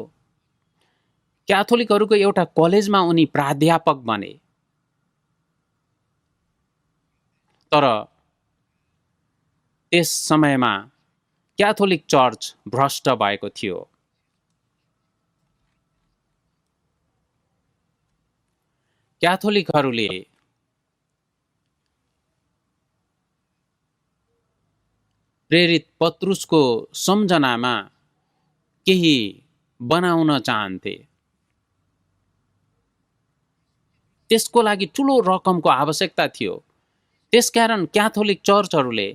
क्याथोलिकहरूको एउटा कलेजमा उनी प्राध्यापक बने। तर त्यस समयमा क्याथोलिक चर्च भ्रष्ट भएको थियो। क्याथोलिकहरूले प्रेरित पत्रुसको सम्झनामा केही बनाउन चाहन्थे। त्यसको लागि ठुलो रकमको आवश्यकता थियो। त्यसकारण क्याथोलिक चर्चहरूले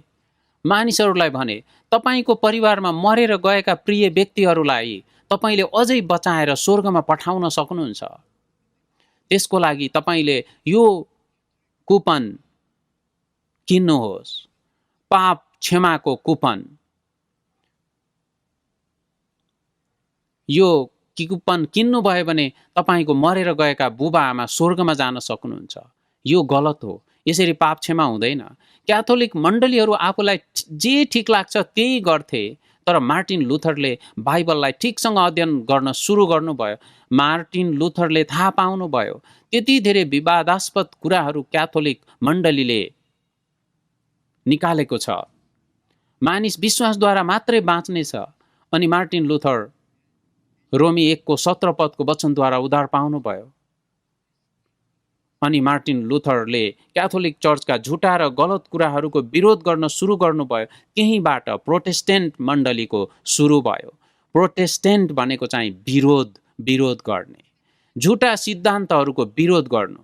मानिसहरूलाई भने, तपाईको परिवारमा मरेर गएका प्रिय व्यक्तिहरूलाई तपाईले अझै बचाएर स्वर्गमा पठाउन सक्नुहुन्छ। त्यसको लागि तपाईले यो कुपन किन्नुहोस्, पाप क्षमाको कुपन। यो कुपन किन्नुभयो भने तपाईको मरेर गएका बुबा आमा स्वर्गमा जान सक्नुहुन्छ। यो गलत हो। यसरी पाप क्षमा हुँदैन। क्याथोलिक मण्डलीहरू आफूलाई जे ठिक लाग्छ त्यही गर्थे। तर मार्टिन लुथरले बाइबललाई ठिकसँग अध्ययन गर्न सुरु गर्नुभयो। मार्टिन लुथरले थाहा पाउनुभयो त्यति धेरै विवादास्पद कुराहरू क्याथोलिक मण्डलीले निकालेको छ। मानिस विश्वासद्वारा मात्रै बाँच्नेछ। अनि मार्टिन लुथर रोमी 1 को 17 पदको वचनद्वारा उद्धार पाउनुभयो। अनि मार्टिन लुथरले क्याथोलिक चर्चका झुटा र गलत कुराहरूको विरोध गर्न सुरु गर्नुभयो। त्यहीबाट प्रोटेस्टेन्ट मण्डलीको सुरु भयो। प्रोटेस्टेन्ट भनेको चाहिँ विरोध गर्ने, झुटा सिद्धान्तहरूको विरोध गर्नु।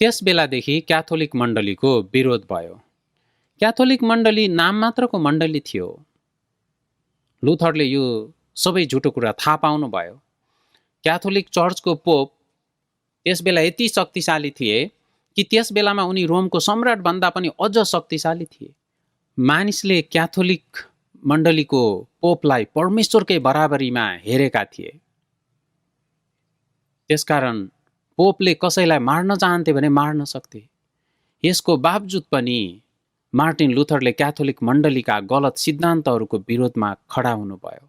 त्यस बेलादेखि क्याथोलिक मण्डलीको विरोध भयो। क्याथोलिक मण्डली नाम मात्रको मण्डली थियो। लुथरले यो सबै झुटो कुरा थाहा पाउनुभयो। क्याथोलिक चर्चको पोप त्यस बेला यति शक्तिशाली थिए कि त्यस बेलामा उनी रोमको सम्राट भन्दा पनि अझ शक्तिशाली थिए। मानिसले क्याथोलिक मण्डलीको पोपलाई परमेश्वरकै बराबरीमा हेरेका थिए। त्यसकारण पोपले कसैलाई मार्न चाहन्थे भने मार्न सक्थे। यसको बावजुद पनि मार्टिन लुथरले क्याथोलिक मण्डलीका गलत सिद्धान्तहरूको विरोधमा खडा हुनुभयो।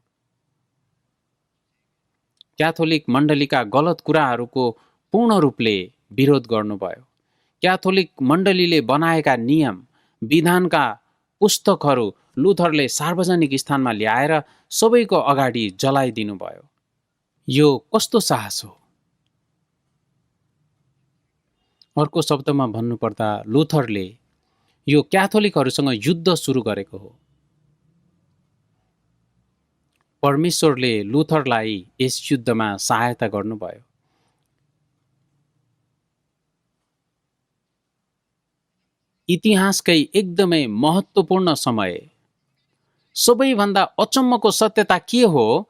क्याथोलिक मण्डलीका गलत कुराहरूको पूर्ण रूपले विरोध गर्नुभयो। क्याथोलिक मण्डलीले बनाएका नियम विधानका पुस्तकहरू लुथरले सार्वजनिक स्थानमा ल्याएर सबैको अगाडि जलाइदिनु भयो। यो कस्तो साहस हो! अर्को शब्दमा भन्नुपर्दा लुथरले यो क्याथोलिकहरूसँग युद्ध सुरु गरेको हो। परमेश्वरले लुथरलाई यस युद्धमा सहायता गर्नुभयो। इतिहासकै एकदमै महत्त्वपूर्ण समय। सबैभन्दा अचम्मको सत्यता के हो?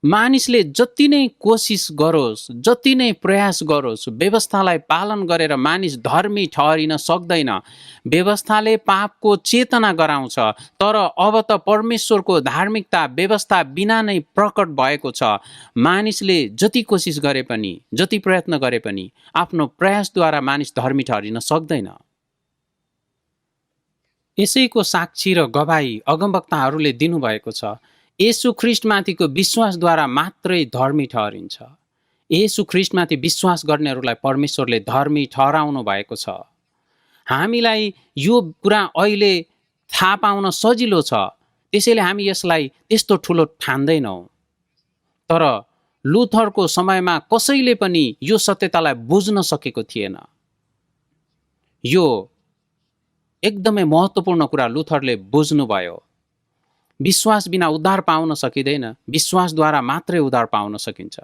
मानिसले जति नै कोसिस गरोस्, जति नै प्रयास गरोस्, व्यवस्थालाई पालन गरेर मानिस धर्मी ठहरिन सक्दैन। व्यवस्थाले पापको चेतना गराउँछ, तर अब त परमेश्वरको धार्मिकता व्यवस्था बिना नै प्रकट भएको छ। मानिसले जति कोसिस गरे पनि, जति प्रयत्न गरे पनि आफ्नो प्रयासद्वारा मानिस धर्मी ठहरिन सक्दैन। यसैको साक्षी र गवाही अगमवक्ताहरूले दिनुभएको छ। येशू ख्रीष्टमाथिको विश्वासद्वारा मात्रै धर्मी ठहरिन्छ। येशू ख्रीष्टमाथि विश्वास गर्नेहरूलाई परमेश्वरले धर्मी ठहराउनु भएको छ। हामीलाई यो कुरा अहिले थाहा पाउन सजिलो छ, त्यसैले हामी यसलाई त्यस्तो ठुलो ठान्दैनौँ। तर लुथरको समयमा कसैले पनि यो सत्यतालाई बुझ्न सकेको थिएन। यो एकदमै महत्त्वपूर्ण कुरा लुथरले बुझ्नुभयो। विश्वास बिना उद्धार पाउन सकिँदैन, विश्वासद्वारा मात्रै उद्धार पाउन सकिन्छ।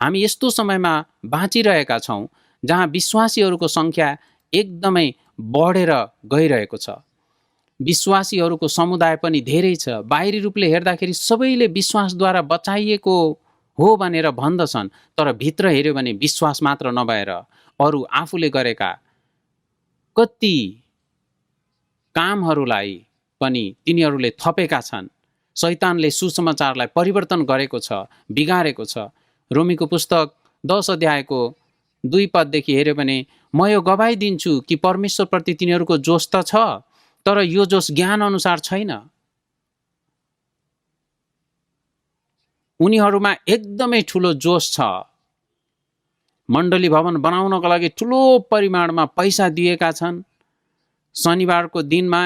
हामी यस्तो समयमा बाँचिरहेका छौँ जहाँ विश्वासीहरूको सङ्ख्या एकदमै बढेर गइरहेको छ। विश्वासीहरूको समुदाय पनि धेरै छ। बाहिरी रूपले हेर्दाखेरि सबैले विश्वासद्वारा बचाइएको हो भनेर भन्दछन्, तर भित्र हेऱ्यो भने विश्वास मात्र नभएर अरू आफूले गरेका कति कामहरूलाई पनि तिनीहरूले थपेका छन्। शैतानले सुसमाचारलाई परिवर्तन गरेको छ, बिगारेको छ। रोमीको पुस्तक 10 अध्यायको 2 पददेखि हेऱ्यो भने म यो गवाही दिन्छु कि परमेश्वरप्रति तिनीहरूको जोस त छ, तर यो जोस ज्ञान अनुसार छैन। उनीहरूमा एकदमै ठुलो जोस छ। मण्डली भवन बनाउनको लागि ठुलो परिमाणमा पैसा दिएका छन्। शनिबारको दिनमा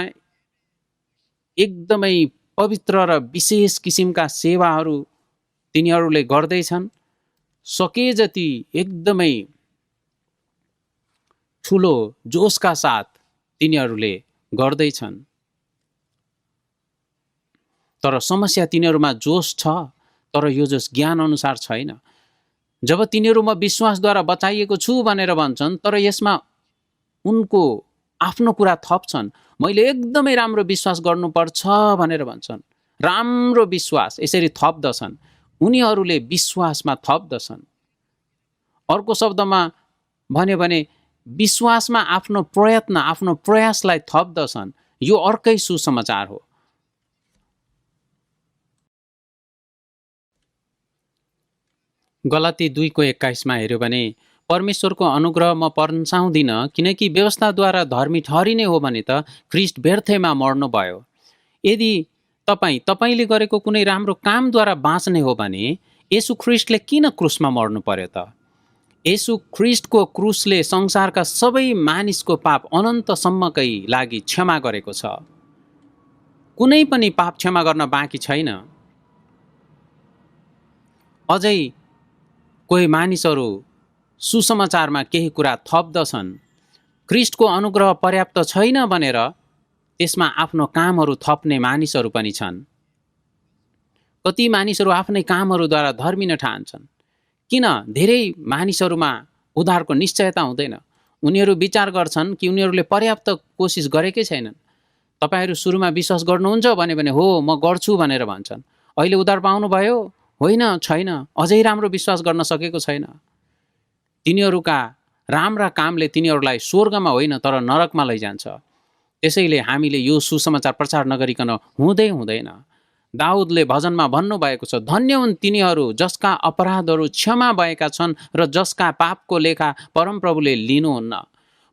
एकदमै पवित्र र विशेष किसिमका सेवाहरू तिनीहरूले गर्दैछन्। सके जति एकदमै ठुलो जोसका साथ तिनीहरूले गर्दैछन्। तर समस्या तिनीहरूमा जोस छ, तर यो जोस ज्ञान अनुसार छैन। जब तिनीहरू म विश्वासद्वारा बचाइएको छु भनेर भन्छन्, तर यसमा उनको आफ्नो कुरा थप्छन्। मैले एकदमै राम्रो विश्वास गर्नुपर्छ भनेर भन्छन्। राम्रो विश्वास यसरी थप्दछन्। उनीहरूले विश्वासमा थप्दछन्। अर्को शब्दमा भन्यो भने विश्वासमा आफ्नो प्रयत्न, आफ्नो प्रयासलाई थप्दछन्। यो अर्कै सुसमाचार हो। गलाती 2:21 हेऱ्यो भने परमेश्वरको अनुग्रह म पन्साउँदिन, किनकि व्यवस्थाद्वारा धर्मी ठहरिने हो भने त ख्रीष्ट व्यर्थैमा मर्नुभयो। यदि तपाईँले गरेको कुनै राम्रो कामद्वारा बाँच्ने हो भने येशू ख्रीष्टले किन क्रुसमा मर्नु पर्यो त? येशू ख्रीष्टको क्रुसले संसारका सबै मानिसको पाप अनन्तसम्मकै लागि क्षमा गरेको छ। कुनै पनि पाप क्षमा गर्न बाँकी छैन। अझै कोही मानिसहरू सुसमाचारमा केही कुरा थप्दछन्। ख्रीष्टको अनुग्रह पर्याप्त छैन भनेर त्यसमा आफ्नो कामहरू थप्ने मानिसहरू पनि छन्। कति मानिसहरू आफ्नै कामहरूद्वारा धर्मिन ठान्छन्। किन धेरै मानिसहरूमा उद्धारको निश्चयता हुँदैन? उनीहरू विचार गर्छन् कि उनीहरूले पर्याप्त कोसिस गरेकै छैनन्। तपाईँहरू सुरुमा विश्वास गर्नुहुन्छ भने हो म गर्छु भनेर भन्छन्। अहिले उद्धार पाउनुभयो? होइन, छैन। अझै राम्रो विश्वास गर्न सकेको छैन। तिनीहरूका राम्रा कामले तिनीहरूलाई स्वर्गमा होइन तर नरकमा लैजान्छ। त्यसैले हामीले यो सुसमाचार प्रचार नगरिकन हुँदैन। दाउदले भजनमा भन्नुभएको छ, धन्य हुन् तिनीहरू जसका अपराधहरू क्षमा भएका छन् र जसका पापको लेखा परमप्रभुले लिनुहुन्न।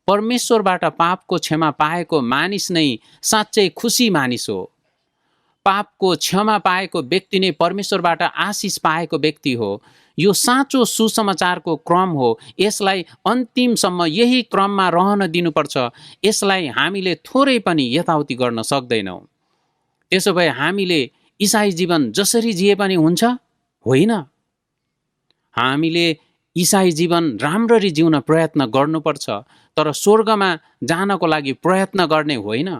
परमेश्वरबाट पापको क्षमा पाएको मानिस नै साँच्चै खुसी मानिस हो। पापको क्षमा पाएको व्यक्ति नै परमेश्वरबाट आशिष पाएको व्यक्ति हो। यो साँचो सुसमाचारको क्रम हो। यसलाई अन्तिमसम्म यही क्रममा रहन दिनुपर्छ। यसलाई हामीले थोरै पनि यताउति गर्न सक्दैनौँ। त्यसो भए हामीले ईसाई जीवन जसरी जिए पनि हुन्छ? होइन। हामीले ईसाई जीवन राम्ररी जिउन प्रयत्न गर्नुपर्छ, तर स्वर्गमा जानको लागि प्रयत्न गर्ने होइन।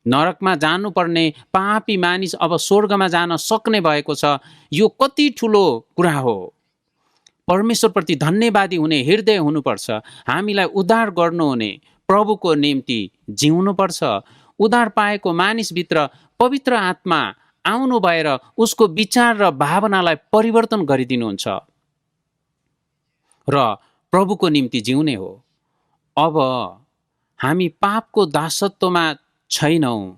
नरकमा जानुपर्ने पापी मानिस अब स्वर्गमा जान सक्ने भएको छ। यो कति ठुलो कुरा हो। परमेश्वरप्रति धन्यवादी हुने हृदय हुनुपर्छ। हामीलाई उद्धार गर्नुहुने प्रभुको निम्ति जिउनुपर्छ। उद्धार पाएको मानिसभित्र पवित्र आत्मा आउनु भएर उसको विचार र भावनालाई परिवर्तन गरिदिनुहुन्छ र प्रभुको निम्ति जिउने हो। अब हामी पापको दासत्वमा छैनौँ।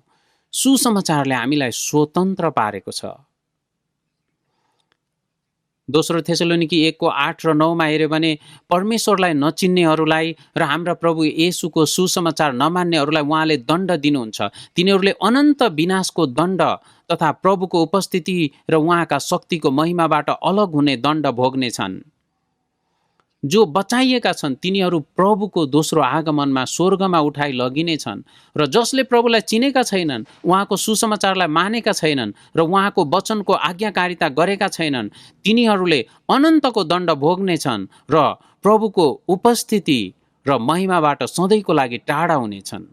सुसमाचारले हामीलाई स्वतन्त्र पारेको छ। दोस्रो थेसलोनिकी 1:8 र 9 हेऱ्यो भने परमेश्वरलाई नचिन्नेहरूलाई र हाम्रा प्रभु येशूको सुसमाचार नमान्नेहरूलाई उहाँले दण्ड दिनुहुन्छ। तिनीहरूले अनन्त विनाशको दण्ड तथा प्रभुको उपस्थिति र उहाँका शक्तिको महिमाबाट अलग हुने दण्ड भोग्नेछन्। जो बचाइएका छन् तिनीहरू प्रभुको दोस्रो आगमनमा स्वर्गमा उठाइ लगिनेछन् र जसले प्रभुलाई चिनेका छैनन्, उहाँको सुसमाचारलाई मानेका छैनन् र उहाँको वचनको आज्ञाकारिता गरेका छैनन्, तिनीहरूले अनन्तको दण्ड भोग्नेछन् र प्रभुको उपस्थिति र महिमाबाट सधैँको लागि टाढा हुनेछन्।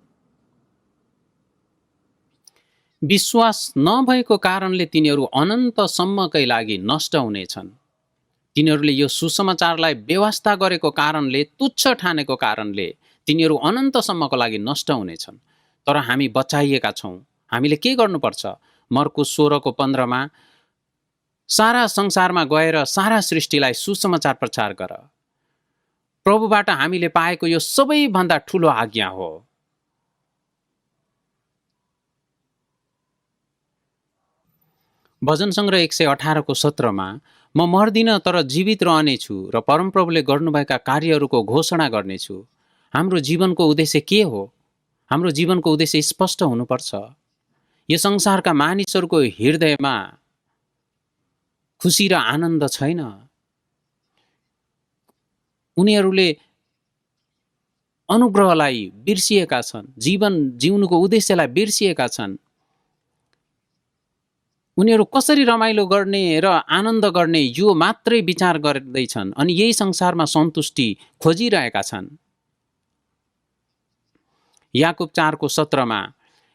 विश्वास नभएको कारणले तिनीहरू अनन्तसम्मकै लागि नष्ट हुनेछन्। तिनीहरूले यो सुसमाचारलाई व्यवस्था गरेको कारणले, तुच्छ ठानेको कारणले तिनीहरू अनन्तसम्मको लागि नष्ट हुनेछन्। तर हामी बचाइएका छौँ। हामीले के गर्नुपर्छ? मर्कुस 16:15 सारा संसारमा गएर सारा सृष्टिलाई सुसमाचार प्रचार गर। प्रभुबाट हामीले पाएको यो सबैभन्दा ठुलो आज्ञा हो। भजन सङ्ग्रह 118:17 म मर्दिन तर जीवित रहनेछु र परमप्रभुले गर्नुभएका कार्यहरूको घोषणा गर्नेछु। हाम्रो जीवनको उद्देश्य के हो? हाम्रो जीवनको उद्देश्य स्पष्ट हुनुपर्छ। यो संसारका मानिसहरूको हृदयमा खुसी र आनन्द छैन। उनीहरूले अनुग्रहलाई बिर्सिएका छन्, जीवन जिउनुको उद्देश्यलाई बिर्सिएका छन्। उनीहरू कसरी रमाइलो गर्ने र आनन्द गर्ने यो मात्रै विचार गर्दैछन् अनि यही संसारमा सन्तुष्टि खोजिरहेका छन्। याकुब 4:17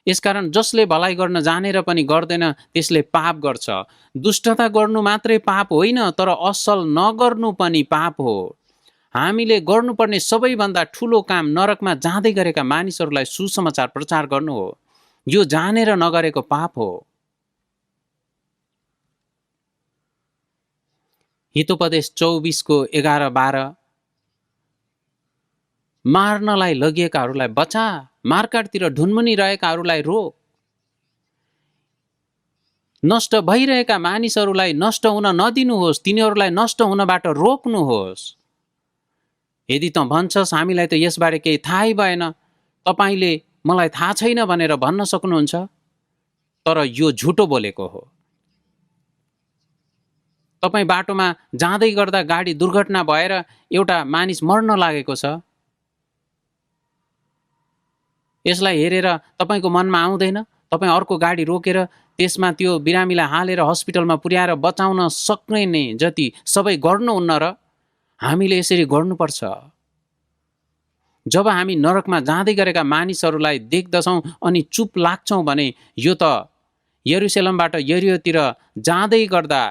यसकारण जसले भलाइ गर्न जानेर पनि गर्दैन त्यसले पाप गर्छ। दुष्टता गर्नु मात्रै पाप होइन, तर असल नगर्नु पनि पाप हो। हामीले गर्नुपर्ने सबैभन्दा ठुलो काम नरकमा जाँदै गरेका मानिसहरूलाई सुसमाचार प्रचार गर्नु हो। यो जानेर नगरेको पाप हो। हितोपदेश 24:11-12 मार्नलाई लगिएकाहरूलाई बचा, मार्काटतिर ढुनमुनी रहेकाहरूलाई रोक। नष्ट भइरहेका मानिसहरूलाई नष्ट हुन नदिनुहोस्, तिनीहरूलाई नष्ट हुनबाट रोक्नुहोस्। यदि त भन्छस् हामीलाई त यसबारे केही थाहै भएन, तपाईले मलाई थाहा छैन भनेर भन्न सक्नुहुन्छ, तर यो झुटो बोलेको हो। तपाई बाटोमा जाँदै गर्दा गाडी दुर्घटना भएर एउटा मानिस मर्न लागेको छ। यसलाई हेरेर तपाईको मनमा आउँदैन तपाई अर्को गाडी रोकेर त्यसमा त्यो बिरामीलाई हालेर हस्पिटलमा पुर्याएर बचाउन सक्ने जति सबै गर्नुहुन्न र? हामीले यसरी गर्नुपर्छ। जब हामी नरकमा जाँदै गरेका मानिसहरूलाई देख्दछौँ अनि चुप लाग्छौँ भने यो त यरुशलेमबाट यरिहोतिर जाँदै गर्दा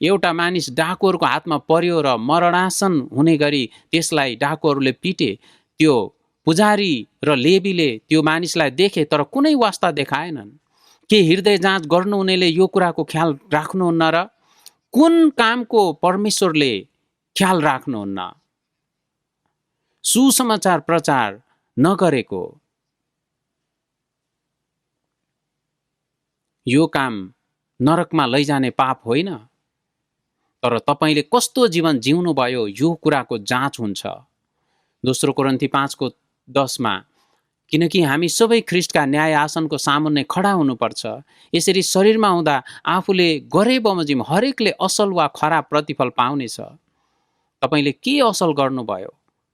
एउटा मानिस डाकुहरूको हातमा पर्यो र मरणासन हुने गरी त्यसलाई डाकुहरूले पिटे। त्यो पुजारी र लेवीले त्यो मानिसलाई देखे तर कुनै वास्ता देखाएनन्। के हृदय जाँच गर्नुहुनेले यो कुराको ख्याल राख्नुहुन्न र? कुन कामको परमेश्वरले ख्याल राख्नुहुन्न? सुसमाचार प्रचार नगरेको यो काम नरकमा लैजाने पाप होइन, तर तपाईले कस्तो जीवन जिउनु भयो यो कुराको जाँच हुन्छ। दोस्रो कोरिन्थी 5:10 किनकि हामी सबै ख्रीष्टका न्याय आसनको सामुन्ने खडा हुनुपर्छ। यसरी शरीरमा हुँदा आफूले गरे बमोजिम हरेकले असल वा खराब प्रतिफल पाउनेछ। तपाईले के असल गर्नुभयो,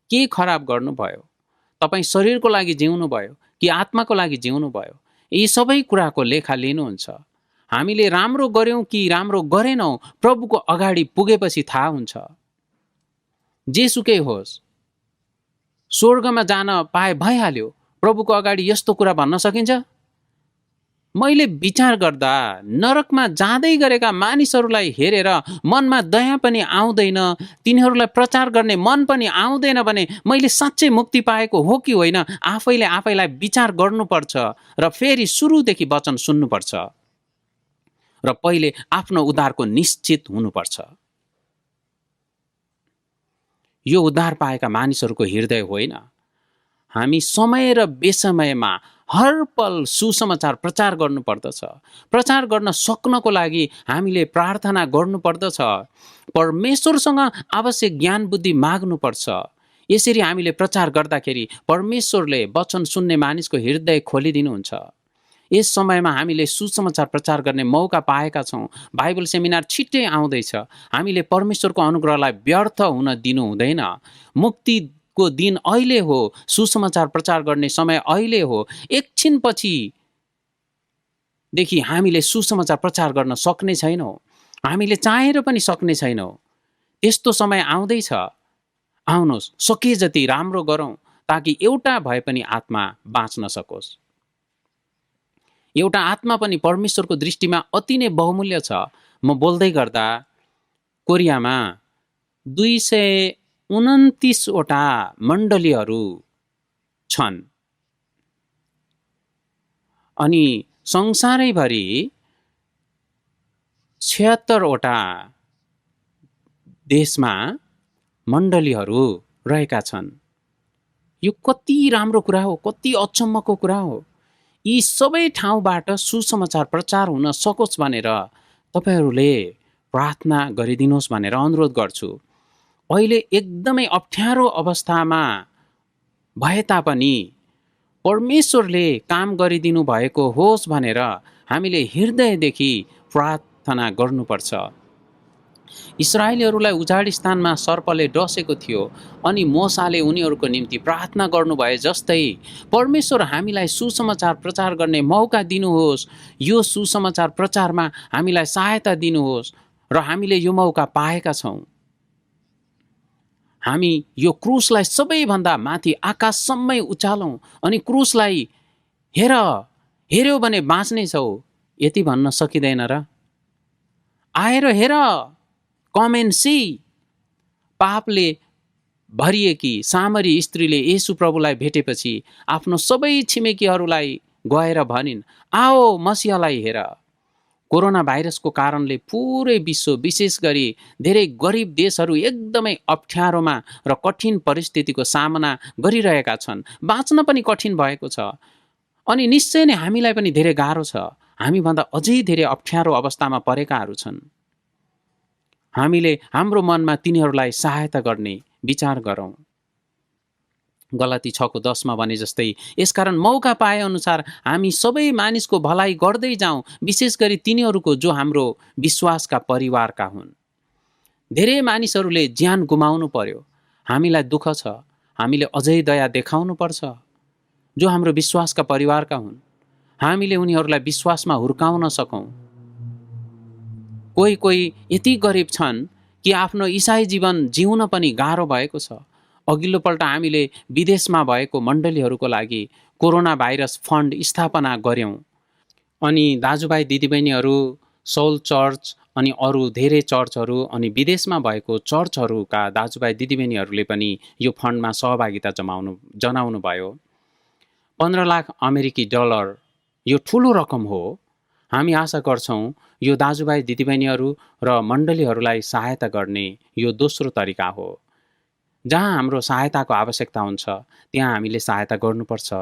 के खराब गर्नुभयो? तपाई शरीरको लागि जिउनु भयो कि आत्माको लागि जिउनु भयो? यी सबै कुराको लेखा लिनुहुन्छ। हामीले राम्रो गर्यौं कि राम्रो गरेनौं प्रभुको अगाडि पुगेपछि थाहा हुन्छ। जेसुकै होस्, स्वर्गमा जान पाए भइहाल्यो। प्रभुको अगाडि यस्तो कुरा भन्न सकिन्छ? मैले विचार गर्दा नरकमा जाँदै गरेका मानिसहरूलाई हेरेर मनमा दया पनि आउँदैन, तिनीहरूलाई प्रचार गर्ने मन पनि आउँदैन भने मैले साँच्चै मुक्ति पाएको हो कि होइन, आफैले आफैलाई विचार गर्नुपर्छ र फेरि सुरुदेखि वचन सुन्नुपर्छ र पहिले आफ्नो उद्धारको निश्चित हुनुपर्छ। यो उद्धार पाएका मानिसहरूको हृदय होइन। हामी समय र बेसमयमा हर पल सुसमाचार प्रचार गर्नुपर्दछ। प्रचार गर्न सक्नको लागि हामीले प्रार्थना गर्नुपर्दछ। परमेश्वरसँग आवश्यक ज्ञान बुद्धि माग्नुपर्छ। यसरी हामीले प्रचार गर्दाखेरि परमेश्वरले वचन सुन्ने मानिसको हृदय खोलिदिनुहुन्छ। यस समयमा हामीले सुसमाचार प्रचार गर्ने मौका पाएका छौँ। बाइबल सेमिनार छिट्टै आउँदैछ। हामीले परमेश्वरको अनुग्रहलाई व्यर्थ हुन दिनु हुँदैन। मुक्तिको दिन अहिले हो, सुसमाचार प्रचार गर्ने समय अहिले हो। एकछिनपछि देखि हामीले सुसमाचार प्रचार गर्न सक्ने छैनौँ। हामीले चाहेर पनि सक्ने छैनौँ। त्यस्तो समय आउँदैछ। आउनुहोस्, सके जति राम्रो गरौँ ताकि एउटा भए पनि आत्मा बाँच्न सकोस्। एउटा आत्मा पनि परमेश्वरको दृष्टिमा अति नै बहुमूल्य छ। म बोल्दै गर्दा कोरियामा 229 वटा मण्डलीहरू छन् अनि संसारैभरि 76 वटा देशमा मण्डलीहरू रहेका छन्। यो कति राम्रो कुरा हो, कति अचम्मको कुरा हो। यी सबै ठाउँबाट सुसमाचार प्रचार हुन सकोस् भनेर तपाईहरूले प्रार्थना गरिदिनुहोस् भनेर अनुरोध गर्छु। अहिले एकदमै अप्ठ्यारो अवस्थामा भए तापनि परमेश्वरले काम गरिदिनु भएको होस् भनेर हामीले हृदयदेखि प्रार्थना गर्नुपर्छ। इस्राएलीहरूलाई उजाड स्थानमा सर्पले डसेको थियो अनि मोसाले उनीहरूको निम्ति प्रार्थना गर्नुभए जस्तै परमेश्वर हामीलाई सुसमाचार प्रचार गर्ने मौका दिनुहोस्। यो सुसमाचार प्रचारमा हामीलाई सहायता दिनुहोस् र हामीले यो मौका पाएका छौँ। हामी यो क्रुसलाई सबैभन्दा माथि आकाशसम्मै उचालौँ अनि क्रुसलाई हेर्यो भने बाँच्ने छौ यति भन्न सकिँदैन र? आएर हेर, कम एन्ड सी। पापले भरिएकी सामरी स्त्रीले येशू प्रभुलाई भेटेपछि आफ्नो सबै छिमेकीहरूलाई गएर भनिन्, आओ मसिहलाई हेर। कोरोना भाइरसको कारणले पुरै विश्व, विशेष गरी धेरै गरिब देशहरू एकदमै अप्ठ्यारोमा र कठिन परिस्थितिको सामना गरिरहेका छन्। बाँच्न पनि कठिन भएको छ अनि निश्चय नै हामीलाई पनि धेरै गाह्रो छ। हामीभन्दा अझै धेरै अप्ठ्यारो अवस्थामा परेकाहरू छन्। हामीले हाम्रो मनमा तिनीहरूलाई सहायता गर्ने विचार गरौँ। गलाती 6:10 भने जस्तै यसकारण मौका पाए अनुसार हामी सबै मानिसको भलाइ गर्दै जाउँ, विशेष गरी तिनीहरूको जो हाम्रो विश्वासका परिवारका हुन्। धेरै मानिसहरूले ज्यान गुमाउनु पर्यो। हामीलाई दुःख छ। हामीले अझै दया देखाउनु पर्छ। जो हाम्रो विश्वासका परिवारका हुन्, हामीले उनीहरूलाई विश्वासमा हुर्काउन सकौँ। कोही यति गरिब छन् कि आफ्नो इसाई जीवन जिउन पनि गाह्रो भएको छ। अघिल्लो पल्ट हामीले विदेशमा भएको मण्डलीहरूको लागि कोरोना भाइरस फन्ड स्थापना गर्यौँ अनि दाजुभाइ दिदीबहिनीहरू, सौल चर्च अनि अरू धेरै चर्चहरू अनि विदेशमा भएको चर्चहरूका दाजुभाइ दिदीबहिनीहरूले पनि यो फन्डमा सहभागिता जनाउनु भयो। 15 लाख अमेरिकी डलर यो ठुलो रकम हो। हामी आशा गर्छौँ यो दाजुभाइ दिदीबहिनीहरू र मण्डलीहरूलाई सहायता गर्ने यो दोस्रो तरिका हो। जहाँ हाम्रो सहायताको आवश्यकता हुन्छ त्यहाँ हामीले सहायता गर्नुपर्छ।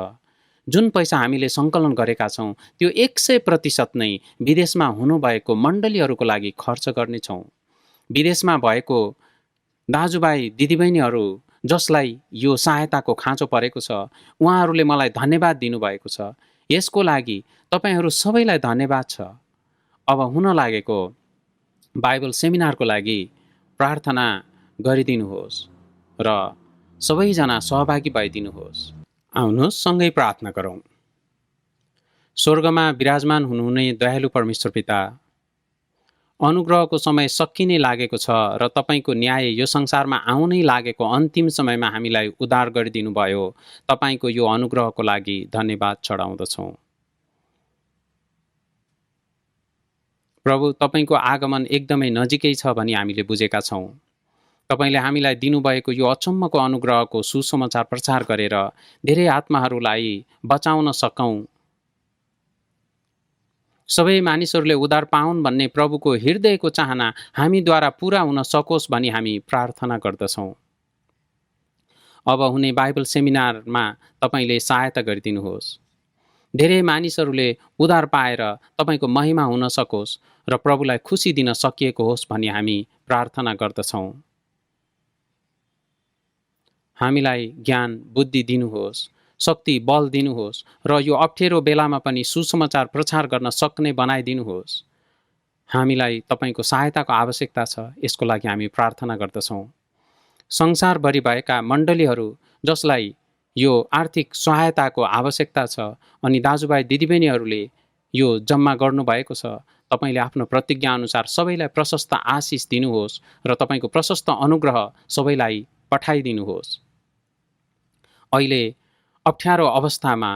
जुन पैसा हामीले सङ्कलन गरेका छौँ त्यो 100% नै विदेशमा हुनुभएको मण्डलीहरूको लागि खर्च गर्नेछौँ। विदेशमा भएको दाजुभाइ दिदीबहिनीहरू जसलाई यो सहायताको खाँचो परेको छ, उहाँहरूले मलाई धन्यवाद दिनुभएको छ। यसको लागि तपाईहरू सबैलाई धन्यवाद छ। अब हुन लागेको बाइबल सेमिनारको लागि प्रार्थना गरिदिनुहोस् र सबैजना सहभागी भइदिनुहोस्। आउनुहोस् सँगै प्रार्थना गरौँ। स्वर्गमा विराजमान हुनुहुने दयालु परमेश्वर पिता, अनुग्रहको समय सकिने लागेको छ र तपाईँको न्याय यो संसारमा आउनै लागेको अन्तिम समयमा हामीलाई उद्धार गरिदिनु भयो। तपाईँको यो अनुग्रहको लागि धन्यवाद चढाउँदछौँ। प्रभु, तपाईँको आगमन एकदमै नजिकै छ भनी हामीले बुझेका छौँ। तपाईँले हामीलाई दिनुभएको यो अचम्मको अनुग्रहको सुसमाचार प्रचार गरेर धेरै आत्माहरूलाई बचाउन सकौँ, सबै मानिसहरूले उद्धार पाउन् भन्ने प्रभुको हृदयको चाहना हामीद्वारा पुरा हुन सकोस् भनी हामी प्रार्थना गर्दछौँ। अब हुने बाइबल सेमिनारमा तपाईँले सहायता गरिदिनुहोस्। धेरै मानिसहरूले उद्धार पाएर तपाईँको महिमा हुन सकोस् र प्रभुलाई खुसी दिन सकिएको होस् भनी हामी प्रार्थना गर्दछौँ। हामीलाई ज्ञान बुद्धि दिनुहोस्, शक्ति बल दिनुहोस् र यो अप्ठ्यारो बेलामा पनि सुसमाचार प्रचार गर्न सक्ने बनाइदिनुहोस्। हामीलाई तपाईँको सहायताको आवश्यकता छ, यसको लागि हामी प्रार्थना गर्दछौँ। संसारभरि भएका मण्डलीहरू जसलाई यो आर्थिक सहायताको आवश्यकता छ अनि दाजुभाइ दिदीबहिनीहरूले यो जम्मा गर्नुभएको छ, तपाईँले आफ्नो प्रतिज्ञा अनुसार सबैलाई प्रशस्त आशिष दिनुहोस् र तपाईँको प्रशस्त अनुग्रह सबैलाई पठाइदिनुहोस्। अहिले अप्ठ्यारो अवस्थामा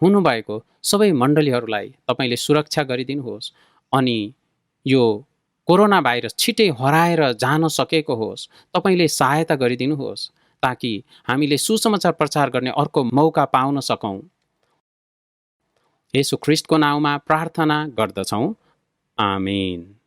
हुनुभएको सबै मण्डलीहरूलाई तपाईँले सुरक्षा गरिदिनुहोस् अनि यो कोरोना भाइरस छिटै हराएर जान सकेको होस्। तपाईँले सहायता गरिदिनुहोस् ताकि हामीले सुसमाचार प्रचार गर्ने अर्को मौका पाउन सकौँ। येशू ख्रीष्टको नाउँमा प्रार्थना गर्दछौँ, आमेन।